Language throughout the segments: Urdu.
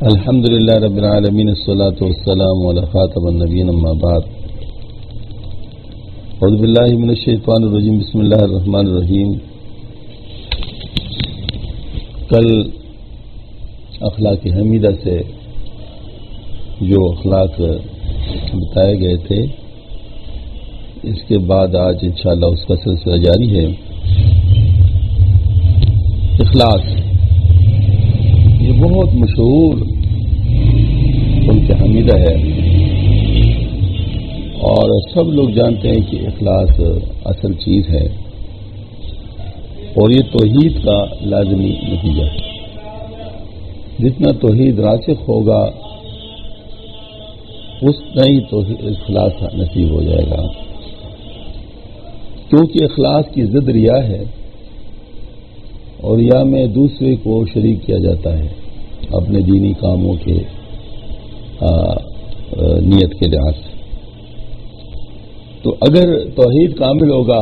الحمد للہ رب العالمین الصلاۃ والسلام علی خاتم النبیین اما بعد اعوذ باللہ من الشیطان الرجیم بسم اللہ الرحمن الرحیم. کل اخلاق حمیدہ سے جو اخلاق بتائے گئے تھے اس کے بعد آج انشاءاللہ اس کا سلسلہ جاری ہے. اخلاص یہ بہت مشہور خلق حمیدہ ہے اور سب لوگ جانتے ہیں کہ اخلاص اصل چیز ہے اور یہ توحید کا لازمی نتیجہ ہے. جتنا توحید راسخ ہوگا اتنا ہی اخلاص نصیب ہو جائے گا، کیونکہ اخلاص کی ضد ریا ہے اور ریا میں دوسرے کو شریک کیا جاتا ہے اپنے دینی کاموں کے نیت کے لحاظ سے. تو اگر توحید کامل ہوگا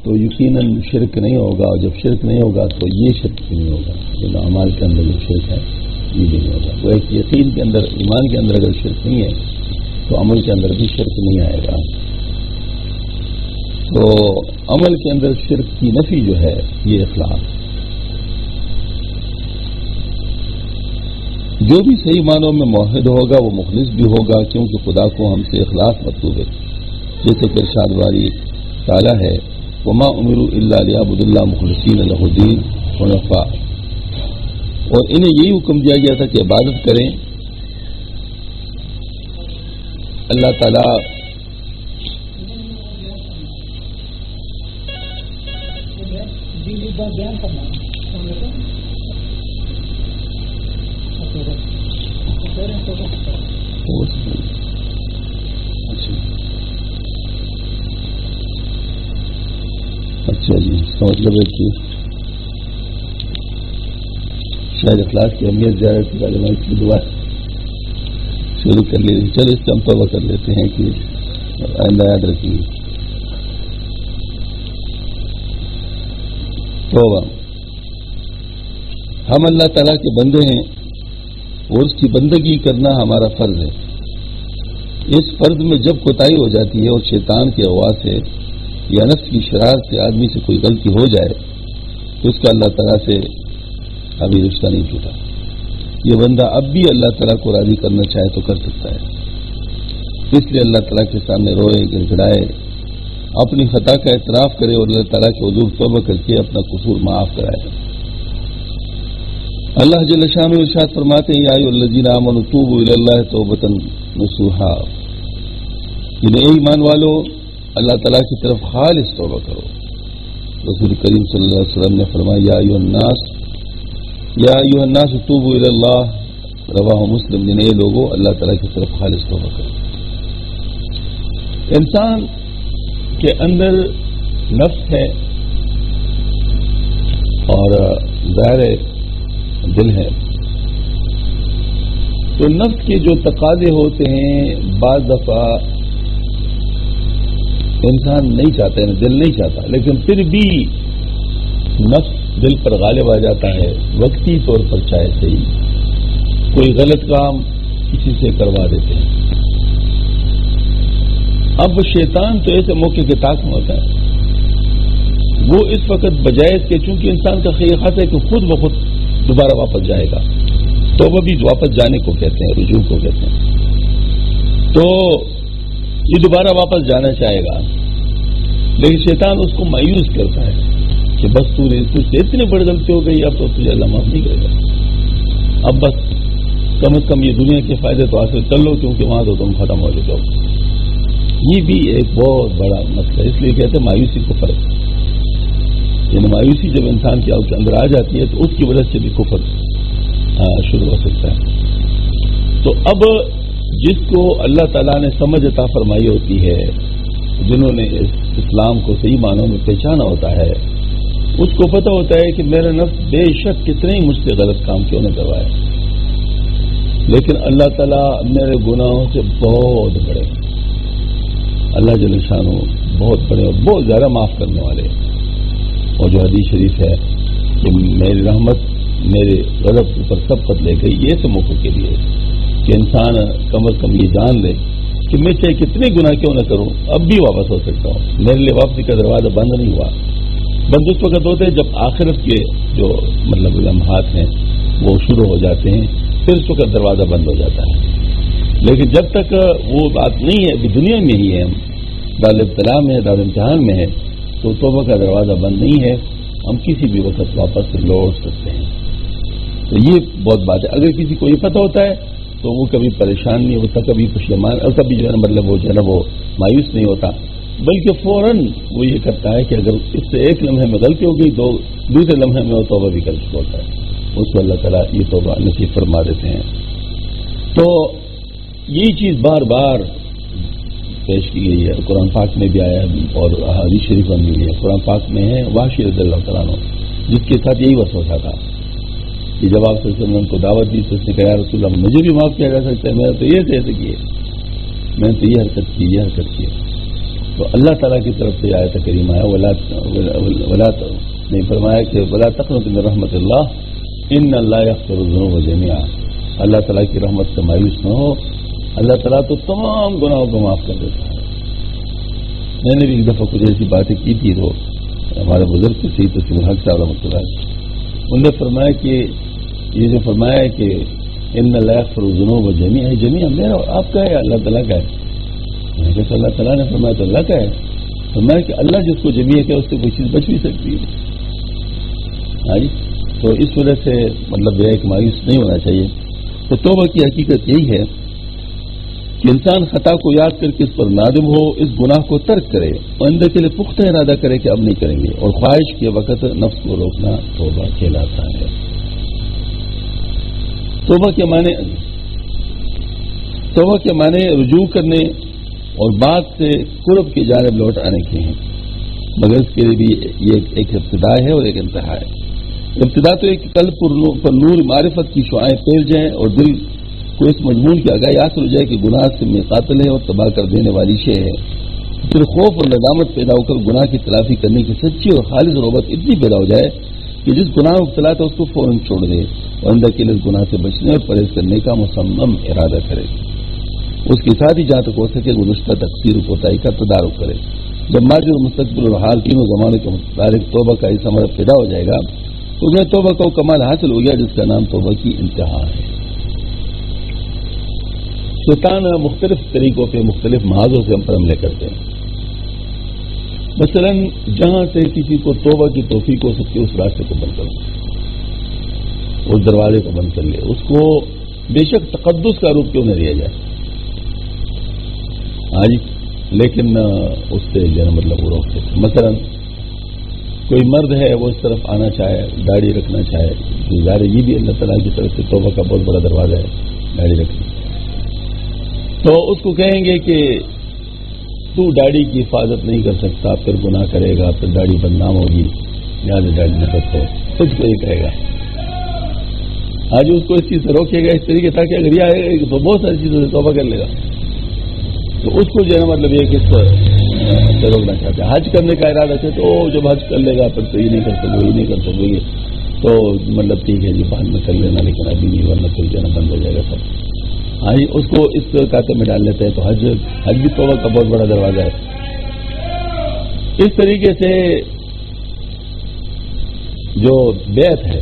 تو یقیناً شرک نہیں ہوگا، اور جب شرک نہیں ہوگا تو یہ شرک نہیں ہوگا. جو اعمال کے اندر جو شرک ہے یہ بھی نہیں ہوگا. وہ ایک یقین کے اندر، ایمان کے اندر اگر شرک نہیں ہے تو عمل کے اندر بھی شرک نہیں آئے گا. تو عمل کے اندر شرک کی نفی جو ہے یہ اخلاص. جو بھی صحیح معنوں میں موحد ہوگا وہ مخلص بھی ہوگا، کیونکہ خدا کو ہم سے اخلاص مطلوب ہے. جیسے کہ ارشاد باری تعالیٰ ہے وما امروا الا لیعبدوا اللہ مخلصین لہ الدین حنفاء، اور انہیں یہی حکم دیا گیا تھا کہ عبادت کریں اللہ تعالیٰ اچھا جی، اس کا مطلب ہے کہ شاید اخلاص کی اہمیت زیادہ تھی، پہلے میں اس کی دعا شروع کر لی. چلو اس سے ہم توبہ کر لیتے ہیں کہ آئندہ یاد رکھیے. توبہ، ہم اللہ تعالیٰ کے بندے ہیں اور اس کی بندگی کرنا ہمارا فرض ہے. اس فرض میں جب کوتاہی ہو جاتی ہے اور شیطان کے اغوا سے یا نفس کی شرارت سے آدمی سے کوئی غلطی ہو جائے تو اس کا اللہ تعالیٰ سے ابھی رشتہ نہیں ٹوٹا. یہ بندہ اب بھی اللہ تعالیٰ کو راضی کرنا چاہے تو کر سکتا ہے. اس لیے اللہ تعالیٰ کے سامنے روئے، گر گڑائے، اپنی خطا کا اعتراف کرے اور اللہ تعالیٰ کے حضور توبہ کر کے اپنا قصور معاف کرائے. اللہ جل شانہ ارشاد فرماتے ہیں یا ایھا الذین آمنوا توبوا الی اللہ توبۃ نصوحا، یعنی اے ایمان والو اللہ تعالیٰ کی طرف خالص توبہ کرو. رسول کریم صلی اللہ علیہ وسلم نے فرمایا یا ایھا الناس توبوا الی اللہ، رواہ مسلم، یعنی اے لوگوں اللہ تعالیٰ کی طرف خالص توبہ کرو. انسان کے اندر نفس ہے اور ظاہر دل ہے. تو نفس کے جو تقاضے ہوتے ہیں بعض دفعہ انسان نہیں چاہتا ہے، دل نہیں چاہتا، لیکن پھر بھی نفس دل پر غالب آ جاتا ہے وقتی طور پر، چاہے صحیح کوئی غلط کام کسی سے کروا دیتے ہیں. اب شیطان تو ایسے موقع کے طاق میں ہوتا ہے، وہ اس وقت بجائے اس کے، چونکہ انسان کا خیال ہے کہ خود بخود دوبارہ واپس جائے گا، تو وہ بھی واپس جانے کو کہتے ہیں، رجوع کو کہتے ہیں. تو یہ دوبارہ واپس جانا چاہے گا، لیکن شیطان اس کو مایوس کرتا ہے کہ بس تجھ سے اتنی بڑی غلطی ہو گئی، اب تو تجھے اللہ معاف نہیں کرے گا. اب بس کم از کم یہ دنیا کے فائدے تو حاصل کر لو، کیونکہ وہاں تو تم ختم ہو چکے ہو. یہ بھی ایک بہت بڑا مسئلہ ہے. اس لیے کہتے ہیں مایوسی کو فرق، یعنی مایوسی جب انسان کے اندر آ جاتی ہے تو اس کی وجہ سے بھی کفر شروع ہو سکتا ہے. تو اب جس کو اللہ تعالیٰ نے سمجھ عطا فرمائی ہوتی ہے، جنہوں نے اسلام کو صحیح معنوں میں پہچانا ہوتا ہے، اس کو پتہ ہوتا ہے کہ میرا نفس بے شک کتنے ہی مجھ سے غلط کام کیوں نہ کروائے، لیکن اللہ تعالیٰ میرے گناہوں سے بہت بڑے، اللہ جل شانہ بہت بڑے اور بہت زیادہ معاف کرنے والے. اور جو حدیث شریف ہے کہ میری رحمت میرے غضب کے اوپر سبقت لے گئی. یہ ایسے موقع کے لیے کہ انسان کم از کم یہ جان لے کہ میں چاہے کتنے گناہ کیوں نہ کروں اب بھی واپس ہو سکتا ہوں. میرے لیے واپسی کا دروازہ بند نہیں ہوا. بند اس وقت ہوتے ہیں جب آخرت کے جو مطلب لمحات ہیں وہ شروع ہو جاتے ہیں, پھر اس وقت دروازہ بند ہو جاتا ہے. لیکن جب تک وہ بات نہیں ہے, ابھی دنیا میں ہی ہے, ہم دار ابتلا میں, دار امتحان میں ہے, تو توبہ کا دروازہ بند نہیں ہے, ہم کسی بھی وقت واپس لوٹ سکتے ہیں. تو یہ بہت بات ہے. اگر کسی کو یہ پتہ ہوتا ہے تو وہ کبھی پریشان نہیں ہوتا, کبھی پشیمان, اور کبھی جو ہے مطلب وہ جو ہے نا وہ مایوس نہیں ہوتا, بلکہ فوراً وہ یہ کرتا ہے کہ اگر اس سے ایک لمحے میں غلطی ہو گئی تو دوسرے لمحے میں وہ توبہ بھی کر چکا ہوتا ہے. اس کو اللہ تعالیٰ یہ توبہ نصیب فرما دیتے ہیں. تو یہی چیز بار بار پیش کی گئی ہے, قرآن پاک میں بھی آیا ہے اور حدیث شریف میں بھی ہے. قرآن پاک میں ہے وحشی رضی اللہ تعالیٰ عنہ, جس کے ساتھ یہی وسوسہ تھا کہ جب آپ صلی اللہ علیہ وسلم کو دعوت دی تو اس نے کہا یا رسول اللہ مجھے بھی معاف کیا جا سکتا ہے, میں نے تو یہ ایسے کیے, میں نے تو یہ حرکت کی, یہ حرکت کی. تو اللہ تعالیٰ کی طرف سے آیت کریمہ ہے ولا نہیں فرمایا کہ ولا تقنطوا من رحمت اللہ ان اللہ یغفر الذنوب جميعا. اللہ تعالیٰ کی رحمت سے مایوس نہ ہو, اللہ تعالیٰ تو تمام گناہوں کو معاف کر دیتا ہے. میں نے بھی ایک دفعہ کچھ ایسی باتیں کی تھی, تو ہمارے بزرگ سے سید تسلیم الحق صاحب رحمۃ اللہ انہوں نے فرمایا کہ یہ جو فرمایا ہے کہ ان اللہ یغفر الذنوب جميعا, جميعا میرا آپ کا ہے اللہ تعالیٰ کا ہے. میں نے کہا اللہ تعالیٰ نے فرمایا تو اللہ کا ہے. فرمایا کہ اللہ جس کو جميعا کہ اس سے کوئی چیز بچ بھی سکتی ہے. تو اس وجہ سے مطلب یہ ایک مایوس نہیں ہونا چاہیے. تو توبہ کی حقیقت یہی ہے کہ انسان خطا کو یاد کر کے اس پر نادم ہو, اس گناہ کو ترک کرے, آئندہ کے لیے پختہ ارادہ کرے کہ اب نہیں کریں گے, اور خواہش کے وقت نفس کو روکنا توبہ کہلاتا ہے. توبہ کے معنی رجوع کرنے اور بات سے قرب کی جانب لوٹ آنے کے ہیں, مگر اس کے لیے بھی یہ ایک ابتدا ہے اور ایک انتہا ہے. ابتدا تو ایک قلب پر نور معرفت کی شعائیں پھیل جائیں اور دل کو اس مضمون کی آگاہی حاصل ہو جائے کہ گناہ سے میں قاتل ہے اور تباہ کر دینے والی شے ہے. پھر خوف اور ندامت پیدا ہو کر گناہ کی تلافی کرنے کی سچی اور خالص رغبت اتنی پیدا ہو جائے کہ جس گناہ میں مبتلا تھا اس کو فوراً چھوڑ دے, اور اندر کے لیے اس گناہ سے بچنے اور پرہیز کرنے کا مصمم ارادہ کرے. اس کے ساتھ ہی جہاں تک ہو سکے گزشتہ تقصیر و کوتاہی کا تدارک کرے. جب ماضی اور مستقبل اور حال تینوں زمانے کے متعلق توبہ کا اس عمل پیدا ہو جائے گا تو انہیں توبہ کا کمال حاصل ہو گیا جس کا نام توبہ کی انتہا ہے. شیطان مختلف طریقوں پہ مختلف محاذوں سے ہم پر حملے کرتے ہیں. مثلا جہاں سے کسی کو توبہ کی توفیق ہو سکتی ہے اس راستے کو بند کرو, اس دروازے کو بند کر لے, اس کو بے شک تقدس کا روپ کیوں نہ لیا جائے, لیکن اس سے جو ہے مطلب وہ روکتے ہیں. مثلا کوئی مرد ہے وہ اس طرف آنا چاہے, داڑھی رکھنا چاہے, ظاہر یہ بھی اللہ تعالیٰ کی طرف سے توبہ کا بہت بڑا دروازہ ہے داڑھی رکھنا, تو اس کو کہیں گے کہ تو داڑھی کی حفاظت نہیں کر سکتا, پھر گناہ کرے گا, پھر داڑھی بدنام ہوگی, لہٰذا داڑھی نہ رکھو, خود کو یہ کہے گا. آج اس کو اس چیز سے روکے گا اس طریقے تاکہ اگر یہ آئے گا تو بہت ساری چیزوں سے توبہ کر لے گا. تو اس کو جو ہے مطلب یہ کہ اس سے روکنا چاہتے ہیں. حج کرنے کا ارادہ ہے تو جب حج کر لے گا پھر تو یہ نہیں کر سکو, یہ نہیں کر سکو گے, تو مطلب ٹھیک ہے جی بعد میں کر لینا, لیکن ابھی نہیں, ورنہ پھر جو ہے بند ہو جائے گا سب. اس کو اس کاتے میں ڈال لیتے ہیں. تو حج بھی توبہ کا بہت بڑا دروازہ ہے. اس طریقے سے جو بیعت ہے,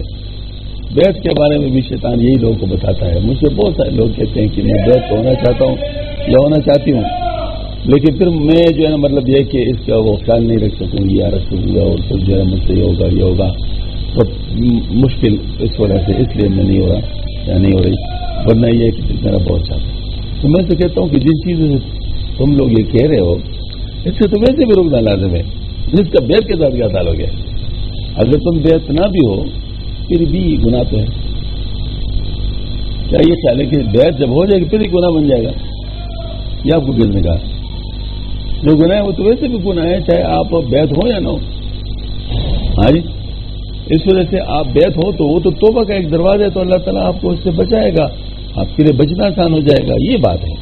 بیعت کے بارے میں بھی شیطان یہی لوگوں کو بتاتا ہے. مجھ سے بہت سارے لوگ کہتے ہیں کہ میں بیعت تو ہونا چاہتا ہوں یا ہونا چاہتی ہوں, لیکن پھر میں جو ہے مطلب یہ کہ اس کا وہ خیال نہیں رکھ سکوں گی یا رکھ سکوں گا, اور پھر جو ہے مجھ سے یہ ہوگا یہ ہوگا, تو مشکل اس وجہ سے اس لیے میں نہیں ہو رہا یا نہیں ہو رہی, ورنہ یہ کہ میرا بہت چاہتا ہے. تو میں تو کہتا ہوں کہ جن چیزوں سے تم لوگ یہ کہہ رہے ہو اس سے تو ویسے بھی رکنا لازم ہے, جس کا بیعت کے ساتھ کیا تعلق ہے. اگر تم بیعت نہ بھی ہو پھر بھی گناہ تو ہے. کیا یہ خیال ہے کہ بیعت جب ہو جائے گی پھر ہی گناہ بن جائے گا؟ یہ آپ کو کس نے کہا؟ جو گناہ ہے وہ تو ویسے بھی گناہ ہے چاہے آپ بیعت ہو یا نہ ہو. اس وجہ سے آپ بیعت ہو تو وہ تو توبہ کا ایک دروازہ ہے, تو اللہ تعالیٰ آپ کو اس سے بچائے گا, آپ کے لیے بچنا آسان ہو جائے گا. یہ بات ہے.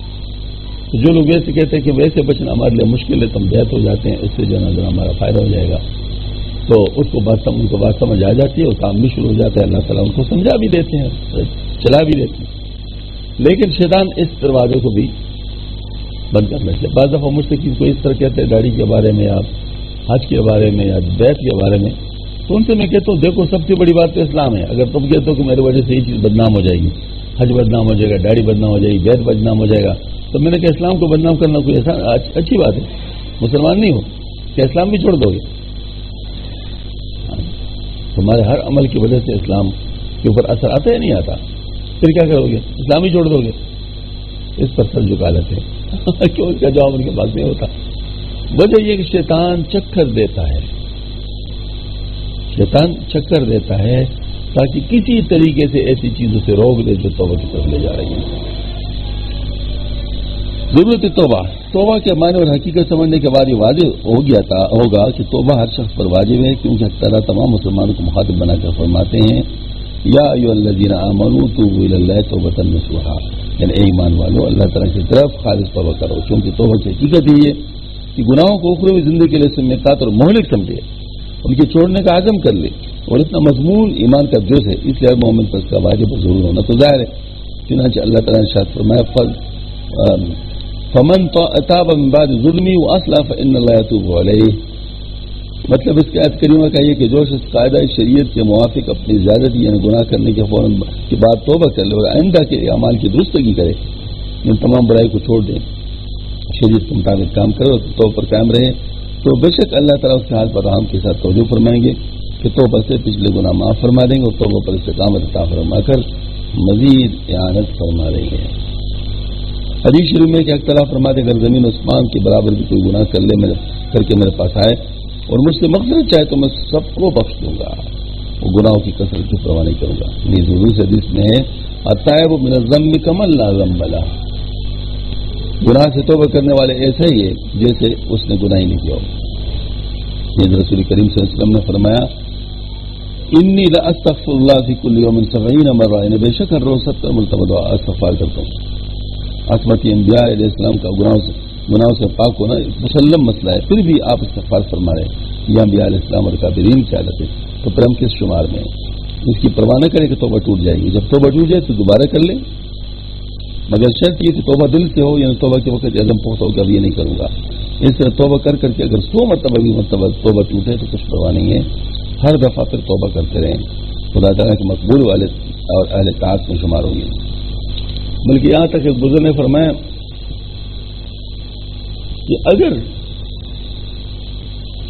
تو جو لوگ ویسے کہتے ہیں کہ ویسے بچنا ہمارے لیے مشکل ہے, تو ہم بیعت ہو جاتے ہیں, اس سے جو ہے نا ہمارا فائدہ ہو جائے گا. تو اس کو ان کو بات سمجھ آ جاتی ہے اور کام بھی شروع ہو جاتا ہے. اللہ تعالیٰ ان کو سمجھا بھی دیتے ہیں, چلا بھی دیتے ہیں. لیکن شیطان اس دروازے کو بھی بند کرنا چاہیے. بعض دفعہ مجھ سے کسی کو اس طرح کہتے ہیں داڑھی کے بارے میں یا حج کے بارے میں یا بیت کے بارے میں, تو ان سے میں کہتا ہوں دیکھو سب سے بڑی بات تو اسلام ہے. اگر تم کہتے ہو کہ میری وجہ سے یہ چیز بدنام ہو جائے گی, حج بدنام ہو جائے گا, داڑھی بدنام ہو جائے گی, بیت بدنام ہو جائے گا, تو میں نے کہا اسلام کو بدنام کرنا کوئی ایسا اچھی بات ہے؟ مسلمان نہیں ہو کہ اسلام بھی چھوڑ دو گے؟ تمہارے ہر عمل کی وجہ سے اسلام کے اوپر اثر آتا ہے نہیں آتا, پھر کیا کرو گے؟ اسلام ہی چھوڑ دو گے؟ اس پر سر جھکا لیتے ہیں. کیوں؟ اس کا جواب ان کے پاس نہیں ہوتا. وجہ یہ کہ شیطان چکر دیتا ہے, شیطان چکر دیتا ہے تاکہ کسی طریقے سے ایسی چیزوں سے روک دے جو توبہ کی طرف لے جا رہی ہیں. ضرورت توبہ. توبہ کے معنی اور حقیقت سمجھنے کے بعد یہ واضح ہوگا کہ توبہ ہر شخص پر واجب ہے, کیونکہ اللہ تعالیٰ تمام مسلمانوں کو مخاطب بنا کر فرماتے ہیں یا ایھا الذین آمنوا توبوا الی اللہ توبۃ نصوحا, یعنی اے ایمان والو اللہ تعالیٰ کی طرف خالص توبہ کرو, کیونکہ توبہ کی حقیقت یہ ہے کہ گناہوں کو اخروی زندگی کے لیے سمیقات اور مہلک سمجھے, ان کے چھوڑنے کا عزم کر لے. اور اتنا مضمون ایمان کا جز ہے, اس لیے ہر مومن پر اس کا واجب اور ضرور ہونا تو ظاہر ہے. چنانچہ اللہ تعالیٰ نے ارشاد فرمایا فمن تاب من بعد ظلمه واصلح فان اللہ یتوب علیہ. مطلب اس کی آیت کریمہ کا یہ کہ جو شخص قاعدہ شریعت کے موافق اپنی زیادتی یعنی گناہ کرنے کے فوراً کے بعد توبہ کر لے اور آئندہ کے اعمال کی درستگی کرے, ان تمام برائی کو چھوڑ دیں, شریعت کے مطابق کام کرے اور توبہ پر قائم رہے, تو بے شک اللہ تعالیٰ اس کے حال پر رحم کے ساتھ توجہ فرمائیں گے کہ توبہ سے پچھلے گناہ معاف فرما دیں گے اور توبہ پر استقامت عطا فرما کر مزید اعانت فرما دیں گے. حدیث شریف میں کہ اللہ فرماتے اگر زمین عثمان کے برابر بھی کوئی گناہ کر کے میرے پاس آئے اور مجھ سے مغفرت چاہے تو میں سب کو بخش دوں گا, وہ گناہوں کی کثرت کی پرواہ نہیں کروں گا. یہ ضرور سے حدیث میں ہے التائب من الذنب کمن لا ذنب لہ, گناہ سے توبہ کرنے والے ایسا ہی ہے جیسے اس نے گناہ ہی نہیں کیا ہو. یہ رسول کریم صلی اللہ علیہ وسلم نے فرمایا انی لاستغفر اللہ فی کل یوم 70 مرہ, یعنی بے شک ہر روز 70 مرتبہ استغفار کرتا ہوں. عصمت انبیاء علیہ السلام کا گناہوں سے پاک ہونا مسلم مسئلہ ہے, پھر بھی آپ استغفار فرما رہے ہیں. یہ انبیاء علیہ السلام اور کابرین کی عادت ہے, تو پھر ہم کس شمار میں اس کی پرواہ نہ کریں کہ توبہ ٹوٹ جائے گی. جب توبہ ٹوٹ جائے تو دوبارہ کر لیں, مگر شرط یہ کہ توبہ دل سے ہو, یعنی توبہ کے وقت عزم پختہ ہو کہ اب یہ نہیں کروں گا. اس طرح توبہ کر کے اگر 100 مرتبہ بھی توبہ ٹوٹے تو کچھ پرواہ نہیں ہے, ہر دفعہ پھر توبہ کرتے رہیں, خدا تعالیٰ کے مقبول والے اور اہل طاعت میں شمار ہوں گے. بلکہ یہاں تک ایک بزرگ نے فرمایا کہ اگر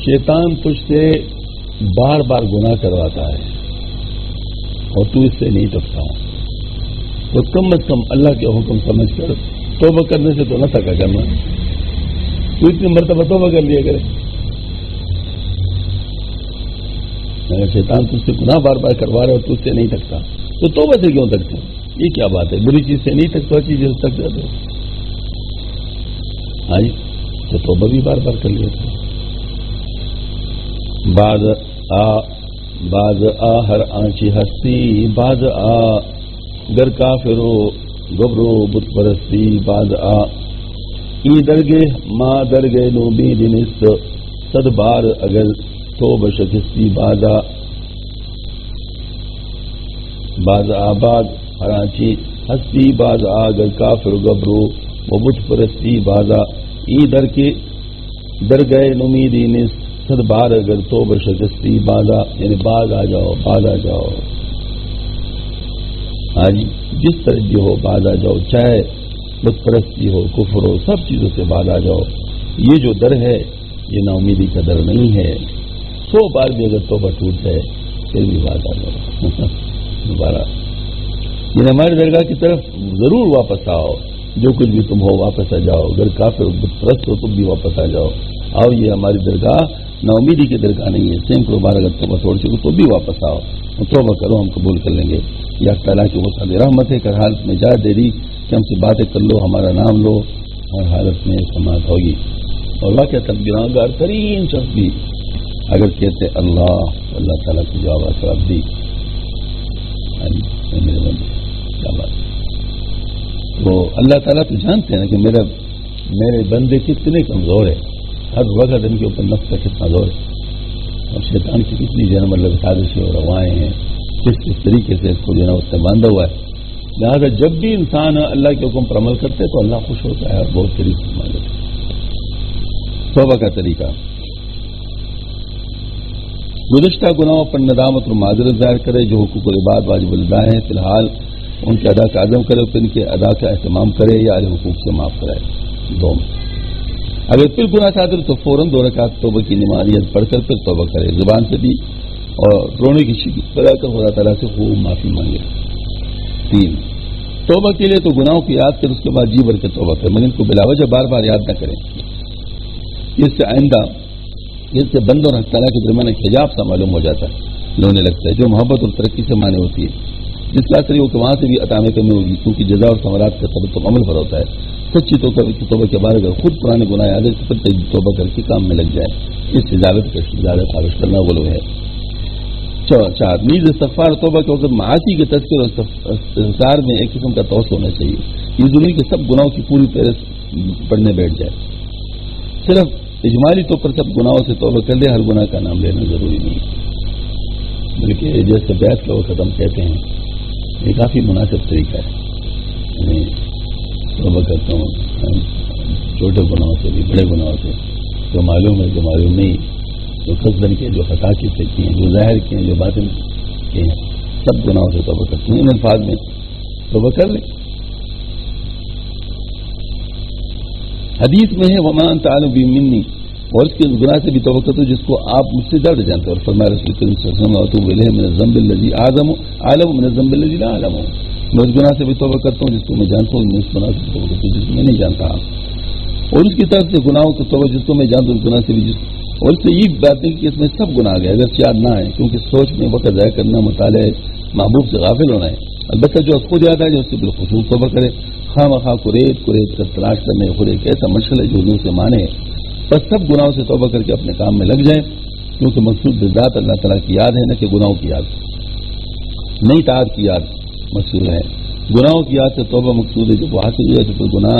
شیطان تجھ سے بار بار گناہ کرواتا ہے اور تو اس سے نہیں ٹپتا تو کم از کم اللہ کے حکم سمجھ کر توبہ کرنے سے تو نہ تھکا کرنا, تو اتنی مرتبہ توبہ کر لیا کرے. اگر شیطان تجھ سے گناہ بار بار کروا رہا ہے اور تو اس سے نہیں تھکتا تو توبہ سے کیوں تھکتے؟ یہ کیا بات ہے؟ بری چیز سے نہیں تھکتا, اچھی چیز سے تھک جاتے ہو. ہاں جی, تو توبہ بھی بار بار کر لیا تھا. باز آ ہر آنچی ہستی, باز آ گر کافرو گبرو بت پرستی, باز آ ای درگے ماں درگے نو بی دنست صد بار اگر توبہ شکستی, باز آباد ہرانچی ہستی, باز آگر کافر گبرو و بت پرستی, بازا ای در کے در گئے نمیدی نس صد بار اگر توبہ شکستی, بازا یعنی باز آ جاؤ, باز آ جاؤ. ہاں جی, جس طرح بھی ہو باز آ جاؤ, چاہے بت پرستی ہو کفر ہو, سب چیزوں سے باز آ جاؤ. یہ جو در ہے یہ نا امیدی کا در نہیں ہے. 100 بار بھی اگر توبہ ٹوٹ جائے پھر بھی باز آ جاؤ دوبارہ. یعنی ہماری درگاہ کی طرف ضرور واپس آؤ, جو کچھ بھی تم ہو واپس آ جاؤ. اگر کافر پرست ہو تم بھی واپس آ جاؤ. آؤ, یہ ہماری درگاہ نا امیدی کی درگاہ نہیں ہے. سینکڑوں بار اگر توبہ چھوڑ چکو تو بھی واپس آؤ, توبہ کرو, ہم قبول کر لیں گے. یا تعالیٰ کی وسعت رحمت ہے کہ ہر حالت میں اجازت دے دی کہ ہم سے باتیں کر لو, ہمارا نام لو, ہر حالت میں سماعت ہوگی. اور واقعہ گناہ گار ترین شخص بھی اگر کہتے اللہ تعالیٰ کی جو آواز خراب دی میرے بندے کیا بات, تو اللہ تعالیٰ تو جانتے ہیں نا کہ میرے بندے کتنے کمزور ہے, ہر وقت ان کے اوپر نفس کا کتنا زور ہے. اور شیطان کی کتنی جو ہے مطلب سازشیں اور روائیں ہیں، کس طریقے سے اس کو جو ہے اس سے باندھا ہوا ہے. لہٰذا جب بھی انسان اللہ کے حکم پر عمل کرتے تو اللہ خوش ہوتا ہے اور بہت قریب سے مان لیتا ہے. توبہ کا طریقہ: گزشتہ گناہوں پر ندامت اور معذرت ظاہر کرے. جو حقوق العباد واجب الاداء ہیں فی الحال ان کے ادا کا عزم کرے، پھر ان کے ادا کا اہتمام کرے یا علی حقوق سے معاف کرائے. 2، اگر پھر گناہ صادر تو فوراً 2 رکعت توبہ کی نمازیت پڑھ کر پھر توبہ کرے، زبان سے بھی اور رونے کی شکل بنا کر خدا تعالیٰ سے خوب معافی مانگے. 3، توبہ کے لیے تو گناہوں کی یاد کر اس کے بعد جی بھر کے توبہ کرے، مگر ان کو بلا وجہ بار بار یاد نہ کریں. اس سے آئندہ اس سے بند اور حق تعالیٰ کے درمیان ایک حجاب سا معلوم ہو جاتا ہے، ہونے لگتا ہے، جو محبت اور ترقی سے مانے ہوتی ہے، جس کا اثر وہ کہ وہاں سے بھی عطا میں کمی ہوگی، کیونکہ جزا اور ثمرات کا ترتب عمل پر ہوتا ہے. سچی توبہ کے بعد اگر خود پرانے گناہ یاد ہے تو پھر توبہ کر کے کام میں لگ جائے. اس سے زیادہ خارج کرنا غلو ہے. 4، نیز استغفار توبہ کے وقت معاصی کے تذکر اور استغفار میں ایک قسم کا توسع ہونا چاہیے. یہ ضروری کہ سب گناہوں کی پوری فہرست پڑھنے بیٹھ جائے. صرف اجمالی طور پر سب گناہوں سے توبہ کر لے، ہر گناہ کا نام لینا ضروری نہیں، بلکہ جیسے بیعت کا وقت ہم کہتے ہیں یہ کافی مناسب طریقہ ہے. توبہ کرتا ہوں چھوٹے گناہوں سے بھی، بڑے گناہوں سے، جو معلوم ہے جو معلوم نہیں، جو قصدن کے، جو خطا کی سے کیے ہیں، جو ظاہر کیے ہیں، جو باطن کیے ہیں، سب گناہوں سے توبہ کرتے ہیں. ان الفاظ میں توبہ کر لیں. حدیث میں ہے وَمَا أَنْتَ أَعْلَمُ بِهِ مِنِّي، اور اس کے گناہ سے بھی توبہ کرتے ہو جس کو آپ مجھ سے زیادہ جانتے ہیں. اور فرمایا رسول کریم صلی اللہ علیہ وسلم وَأَتُوبُ إِلَيْهِ مِنَ الذَّنبِ الَّذِي أَعْلَمُ مِنَ الذَّنبِ الَّذِي لَا أَعْلَمُ. میں اس گناہ سے بھی توبہ کرتا ہوں جس کو میں جانتا ہوں، میں اس گناہ سے توبہ کرتا ہوں جس کو میں نہیں جانتا. اور اس کی طرف سے گناہوں کو توبہ جس کو میں جانتا ہوں، اس گناہ سے بھی اور اس سے یہ بات ہے کہ اس میں سب گناہ گئے اگر یاد نہ آئے، کیونکہ سوچ میں وقت ضائع کرنا، مطالعہ محبوب سے غافل ہونا ہے. البتہ جو خود یاد آئے جو اس سے بالخصوص توبہ کرے. خواہ مخواہ قریت کر تلاش کرنے خود ایک ایسا مشغلہ ہے جو حضور سے مانے، بس سب گناہوں سے توبہ کر کے اپنے کام میں لگ جائیں، کیونکہ مقصود بذات اللہ تعالیٰ کی یاد ہے، نہ کہ گناہوں کی یاد. نئی طاعت کی یاد مقصود ہے، گناہوں کی یاد سے توبہ مقصود ہے. جب وہ حاصل ہو جائے تو پھر گناہ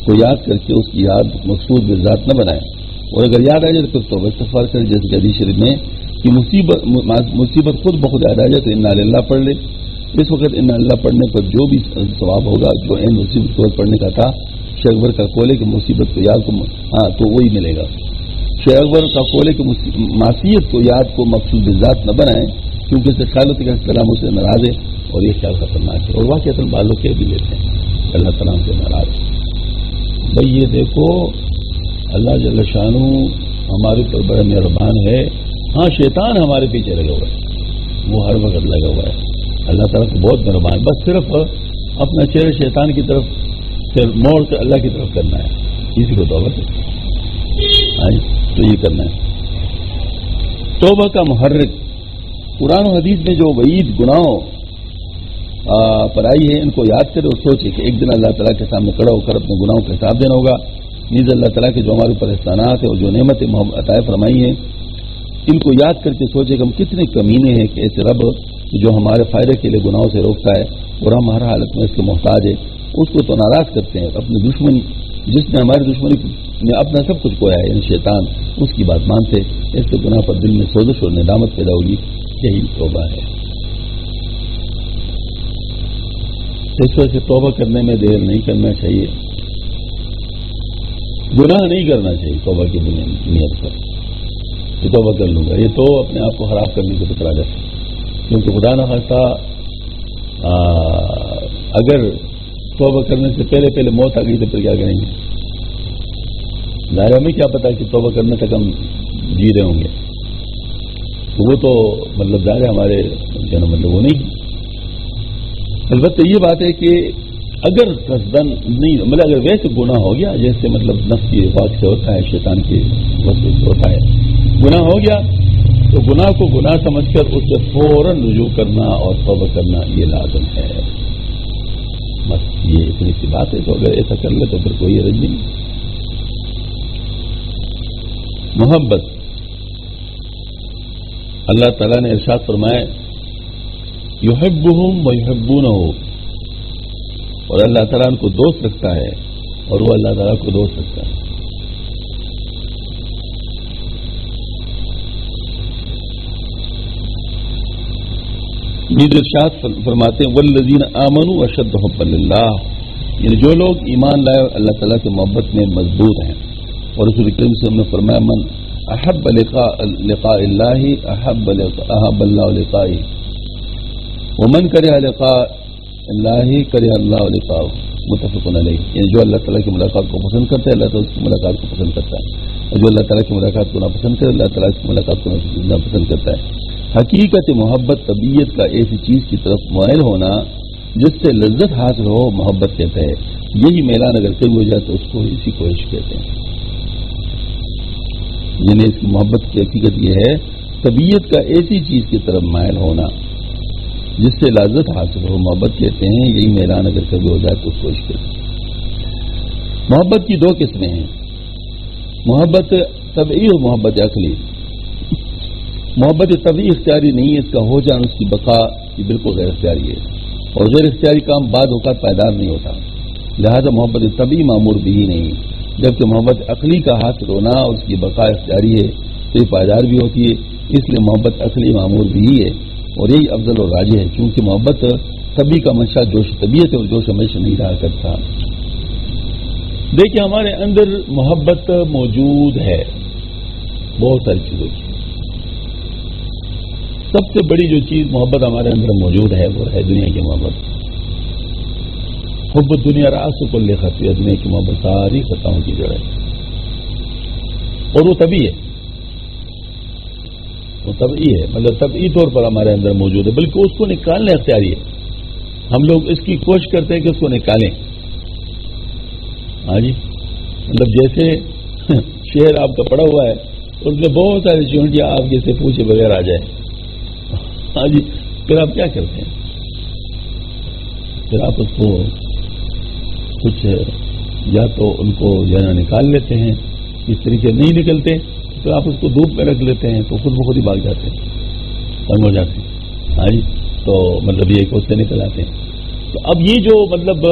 کو یاد کر کے اس کی یاد مقصود بذات نہ بنائے، اور اگر یاد آ جائے تو پھر توبہ استغفار کرے. جیسے کہ حدیث شریف میں کہ مصیبت خود بخود یاد آ جائے تو انا للہ پڑھ لے. اس وقت انا للہ پڑھنے پر جو بھی ثواب ہوگا جو این مصیبت کو پڑھنے کا تھا، شیخ اکبر کا قول ہے کہ مصیبت کو یاد کو تو وہی ملے گا. شیخ اکبر کا قول ہے کہ معصیت کو یاد کو مقصود بذات نہ بنائیں، کیونکہ اس سے خیالت کا کلام اسے ناراض ہے اور یہ خیال خطرناک ہے. اور واقعہ بعض لوگ کہہ بھی لیتے ہیں اللہ تعالیٰ سے ناراض ہے. بھائی یہ دیکھو اللہ جل شانہ ہمارے پر بڑا مہربان ہے. ہاں شیطان ہمارے پیچھے لگا ہوا ہے، وہ ہر وقت لگا ہوا ہے. اللہ تعالیٰ کو بہت مہربان ہے، بس صرف اپنا چہرہ شیطان کی طرف پھر موڑ کر اللہ کی طرف کرنا ہے. اسی کو توبہ ہے تو یہ کرنا ہے. توبہ کا محرک قرآن و حدیث میں جو وعید گناہوں پر آئی ہے ان کو یاد کرے اور سوچے کہ ایک دن اللہ تعالیٰ کے سامنے کھڑا ہو کر اپنے گناہوں کا حساب دینا ہوگا. نیز اللہ تعالیٰ کے جو ہمارے اوپر احسانات ہیں اور جو نعمت عطا فرمائی ہیں ان کو یاد کر کے سوچے کہ ہم کتنے کمینے ہیں کہ ایسے رب جو ہمارے فائدے کے لیے گناہوں سے روکتا ہے اور ہم ہر حالت میں اس کے محتاج ہے، اس کو تو ناراض کرتے ہیں. اپنے دشمن جس نے ہماری دشمنی میں اپنا سب کچھ کھویا ہے، یعنی شیطان، اس کی بات مانتے اس سے گناہ پر دل میں سوزش اور ندامت پیدا ہوگی. یہی توبہ ہے. اس وجہ سے توبہ کرنے میں دیر نہیں کرنا چاہیے، گناہ نہیں کرنا چاہیے. توبہ کی نیت پر یہ توبہ کر لوں گا، یہ تو اپنے آپ کو خراب کرنے کو پکڑا جاتا ہے. کیونکہ خدا نہ خواستہ اگر توبہ کرنے سے پہلے موت آ گئی تو پھر کیا کریں گے؟ ظاہر ہمیں کیا پتا کہ توبہ کرنے تک ہم جی رہے ہوں گے، تو وہ تو مطلب ظاہر ہمارے مطلب وہ نہیں. البتہ یہ بات ہے کہ اگر قصدن نہیں، مطلب اگر ویسے گناہ ہو گیا جیسے مطلب نفس کی خواہش سے ہوتا ہے، شیطان کی وسوسے سے ہوتا ہے، گناہ ہو گیا تو گناہ کو گناہ سمجھ کر اس سے فوراً رجوع کرنا اور توبہ کرنا یہ لازم ہے. بس یہ اتنی سی بات ہے. تو اگر ایسا کر لے تو پھر کوئی حرج نہیں. محبت اللہ تعالیٰ نے ارشاد فرمایا یحبہم ویحبونہ، اور اللہ تعالیٰ ان کو دوست رکھتا ہے اور وہ اللہ تعالیٰ کو دوست رکھتا ہے. نیز ارشاد فرماتے ہیں والذین آمنوا اشد حبا للہ، یعنی جو لوگ ایمان لائے اور اللہ تعالیٰ کی محبت میں مضبوط ہیں. اور رسول کریم صلی اللہ علیہ وسلم نے فرمایا من احب لقاء اللہ احب اللہ لقائہ ومن کرہ لقاء اللہ کرہ اللہ لقاءہ، متفق علیہ. یعنی جو اللہ تعالیٰ کی ملاقات کو پسند کرتا ہے اللہ تعالیٰ اس کی ملاقات کو پسند کرتا ہے، اور جو اللہ تعالیٰ کی ملاقات کو ناپسند کرے اللہ تعالیٰ اس کی ملاقات کو ناپسند کرتا ہے. حقیقت محبت طبیعت کا ایسی چیز کی طرف مائل ہونا جس سے لذت حاصل ہو محبت کہتا ہے. یہی میلان اگر کبھی ہو جائے تو اس کو اسی کو عشق کہتے ہیں. یعنی اس کی محبت کی حقیقت یہ ہے طبیعت کا ایسی چیز کی طرف مائل ہونا جس سے لذت حاصل ہو محبت کہتے ہیں. یہی میلان اگر کبھی ہو جائے تو اس کو عشق کہتے ہیں. محبت کی دو قسمیں ہیں، محبت طبعی اور محبت عقلی. محبت طبعی اختیاری نہیں ہے، اس کا ہو جانا اس کی بقا یہ بالکل غیر اختیاری ہے، اور غیر اختیاری کام بعض اوقات پائیدار نہیں ہوتا، لہذا محبت طبعی معمور بھی ہی نہیں. جبکہ محبت عقلی کا حاصل ہونا اور اس کی بقا اختیاری ہے تو یہ پائیدار بھی ہوتی ہے. اس لیے محبت عقلی معمور بھی ہی ہے اور یہی افضل اور راجح ہے، کیونکہ محبت طبعی کا منشا جوش طبیعت ہے اور جوش ہمیشہ نہیں رہا کرتا. دیکھیں ہمارے اندر محبت موجود ہے بہت ساری چیزوں کی. سب سے بڑی جو چیز محبت ہمارے اندر موجود ہے وہ ہے دنیا کی محبت. حب دنیا راس کل خطیہ، دنیا کی محبت ساری خطاؤں کی جڑ ہے، اور وہ طبعی ہے، وہ طبعی ہے، مطلب طبعی طور پر ہمارے اندر موجود ہے، بلکہ اس کو نکالنا اختیاری ہے. ہم لوگ اس کی کوشش کرتے ہیں کہ اس کو نکالیں. ہاں جی، مطلب جیسے شعر آپ کا پڑا ہوا ہے اس میں بہت ساری چونٹیاں آپ کے سے پوچھے بغیر آ جائے. ہاں جی، پھر آپ کیا کرتے ہیں؟ پھر آپ اس کو کچھ یا تو ان کو جو ہے نا نکال لیتے ہیں، اس طریقے نہیں نکلتے پھر آپ اس کو دھوپ میں رکھ لیتے ہیں تو خود بخود ہی بھاگ جاتے ہیں، تنگ ہو جاتے ہیں. ہاں جی، تو مطلب یہ کہ اس سے نکل آتے ہیں. تو اب یہ جو مطلب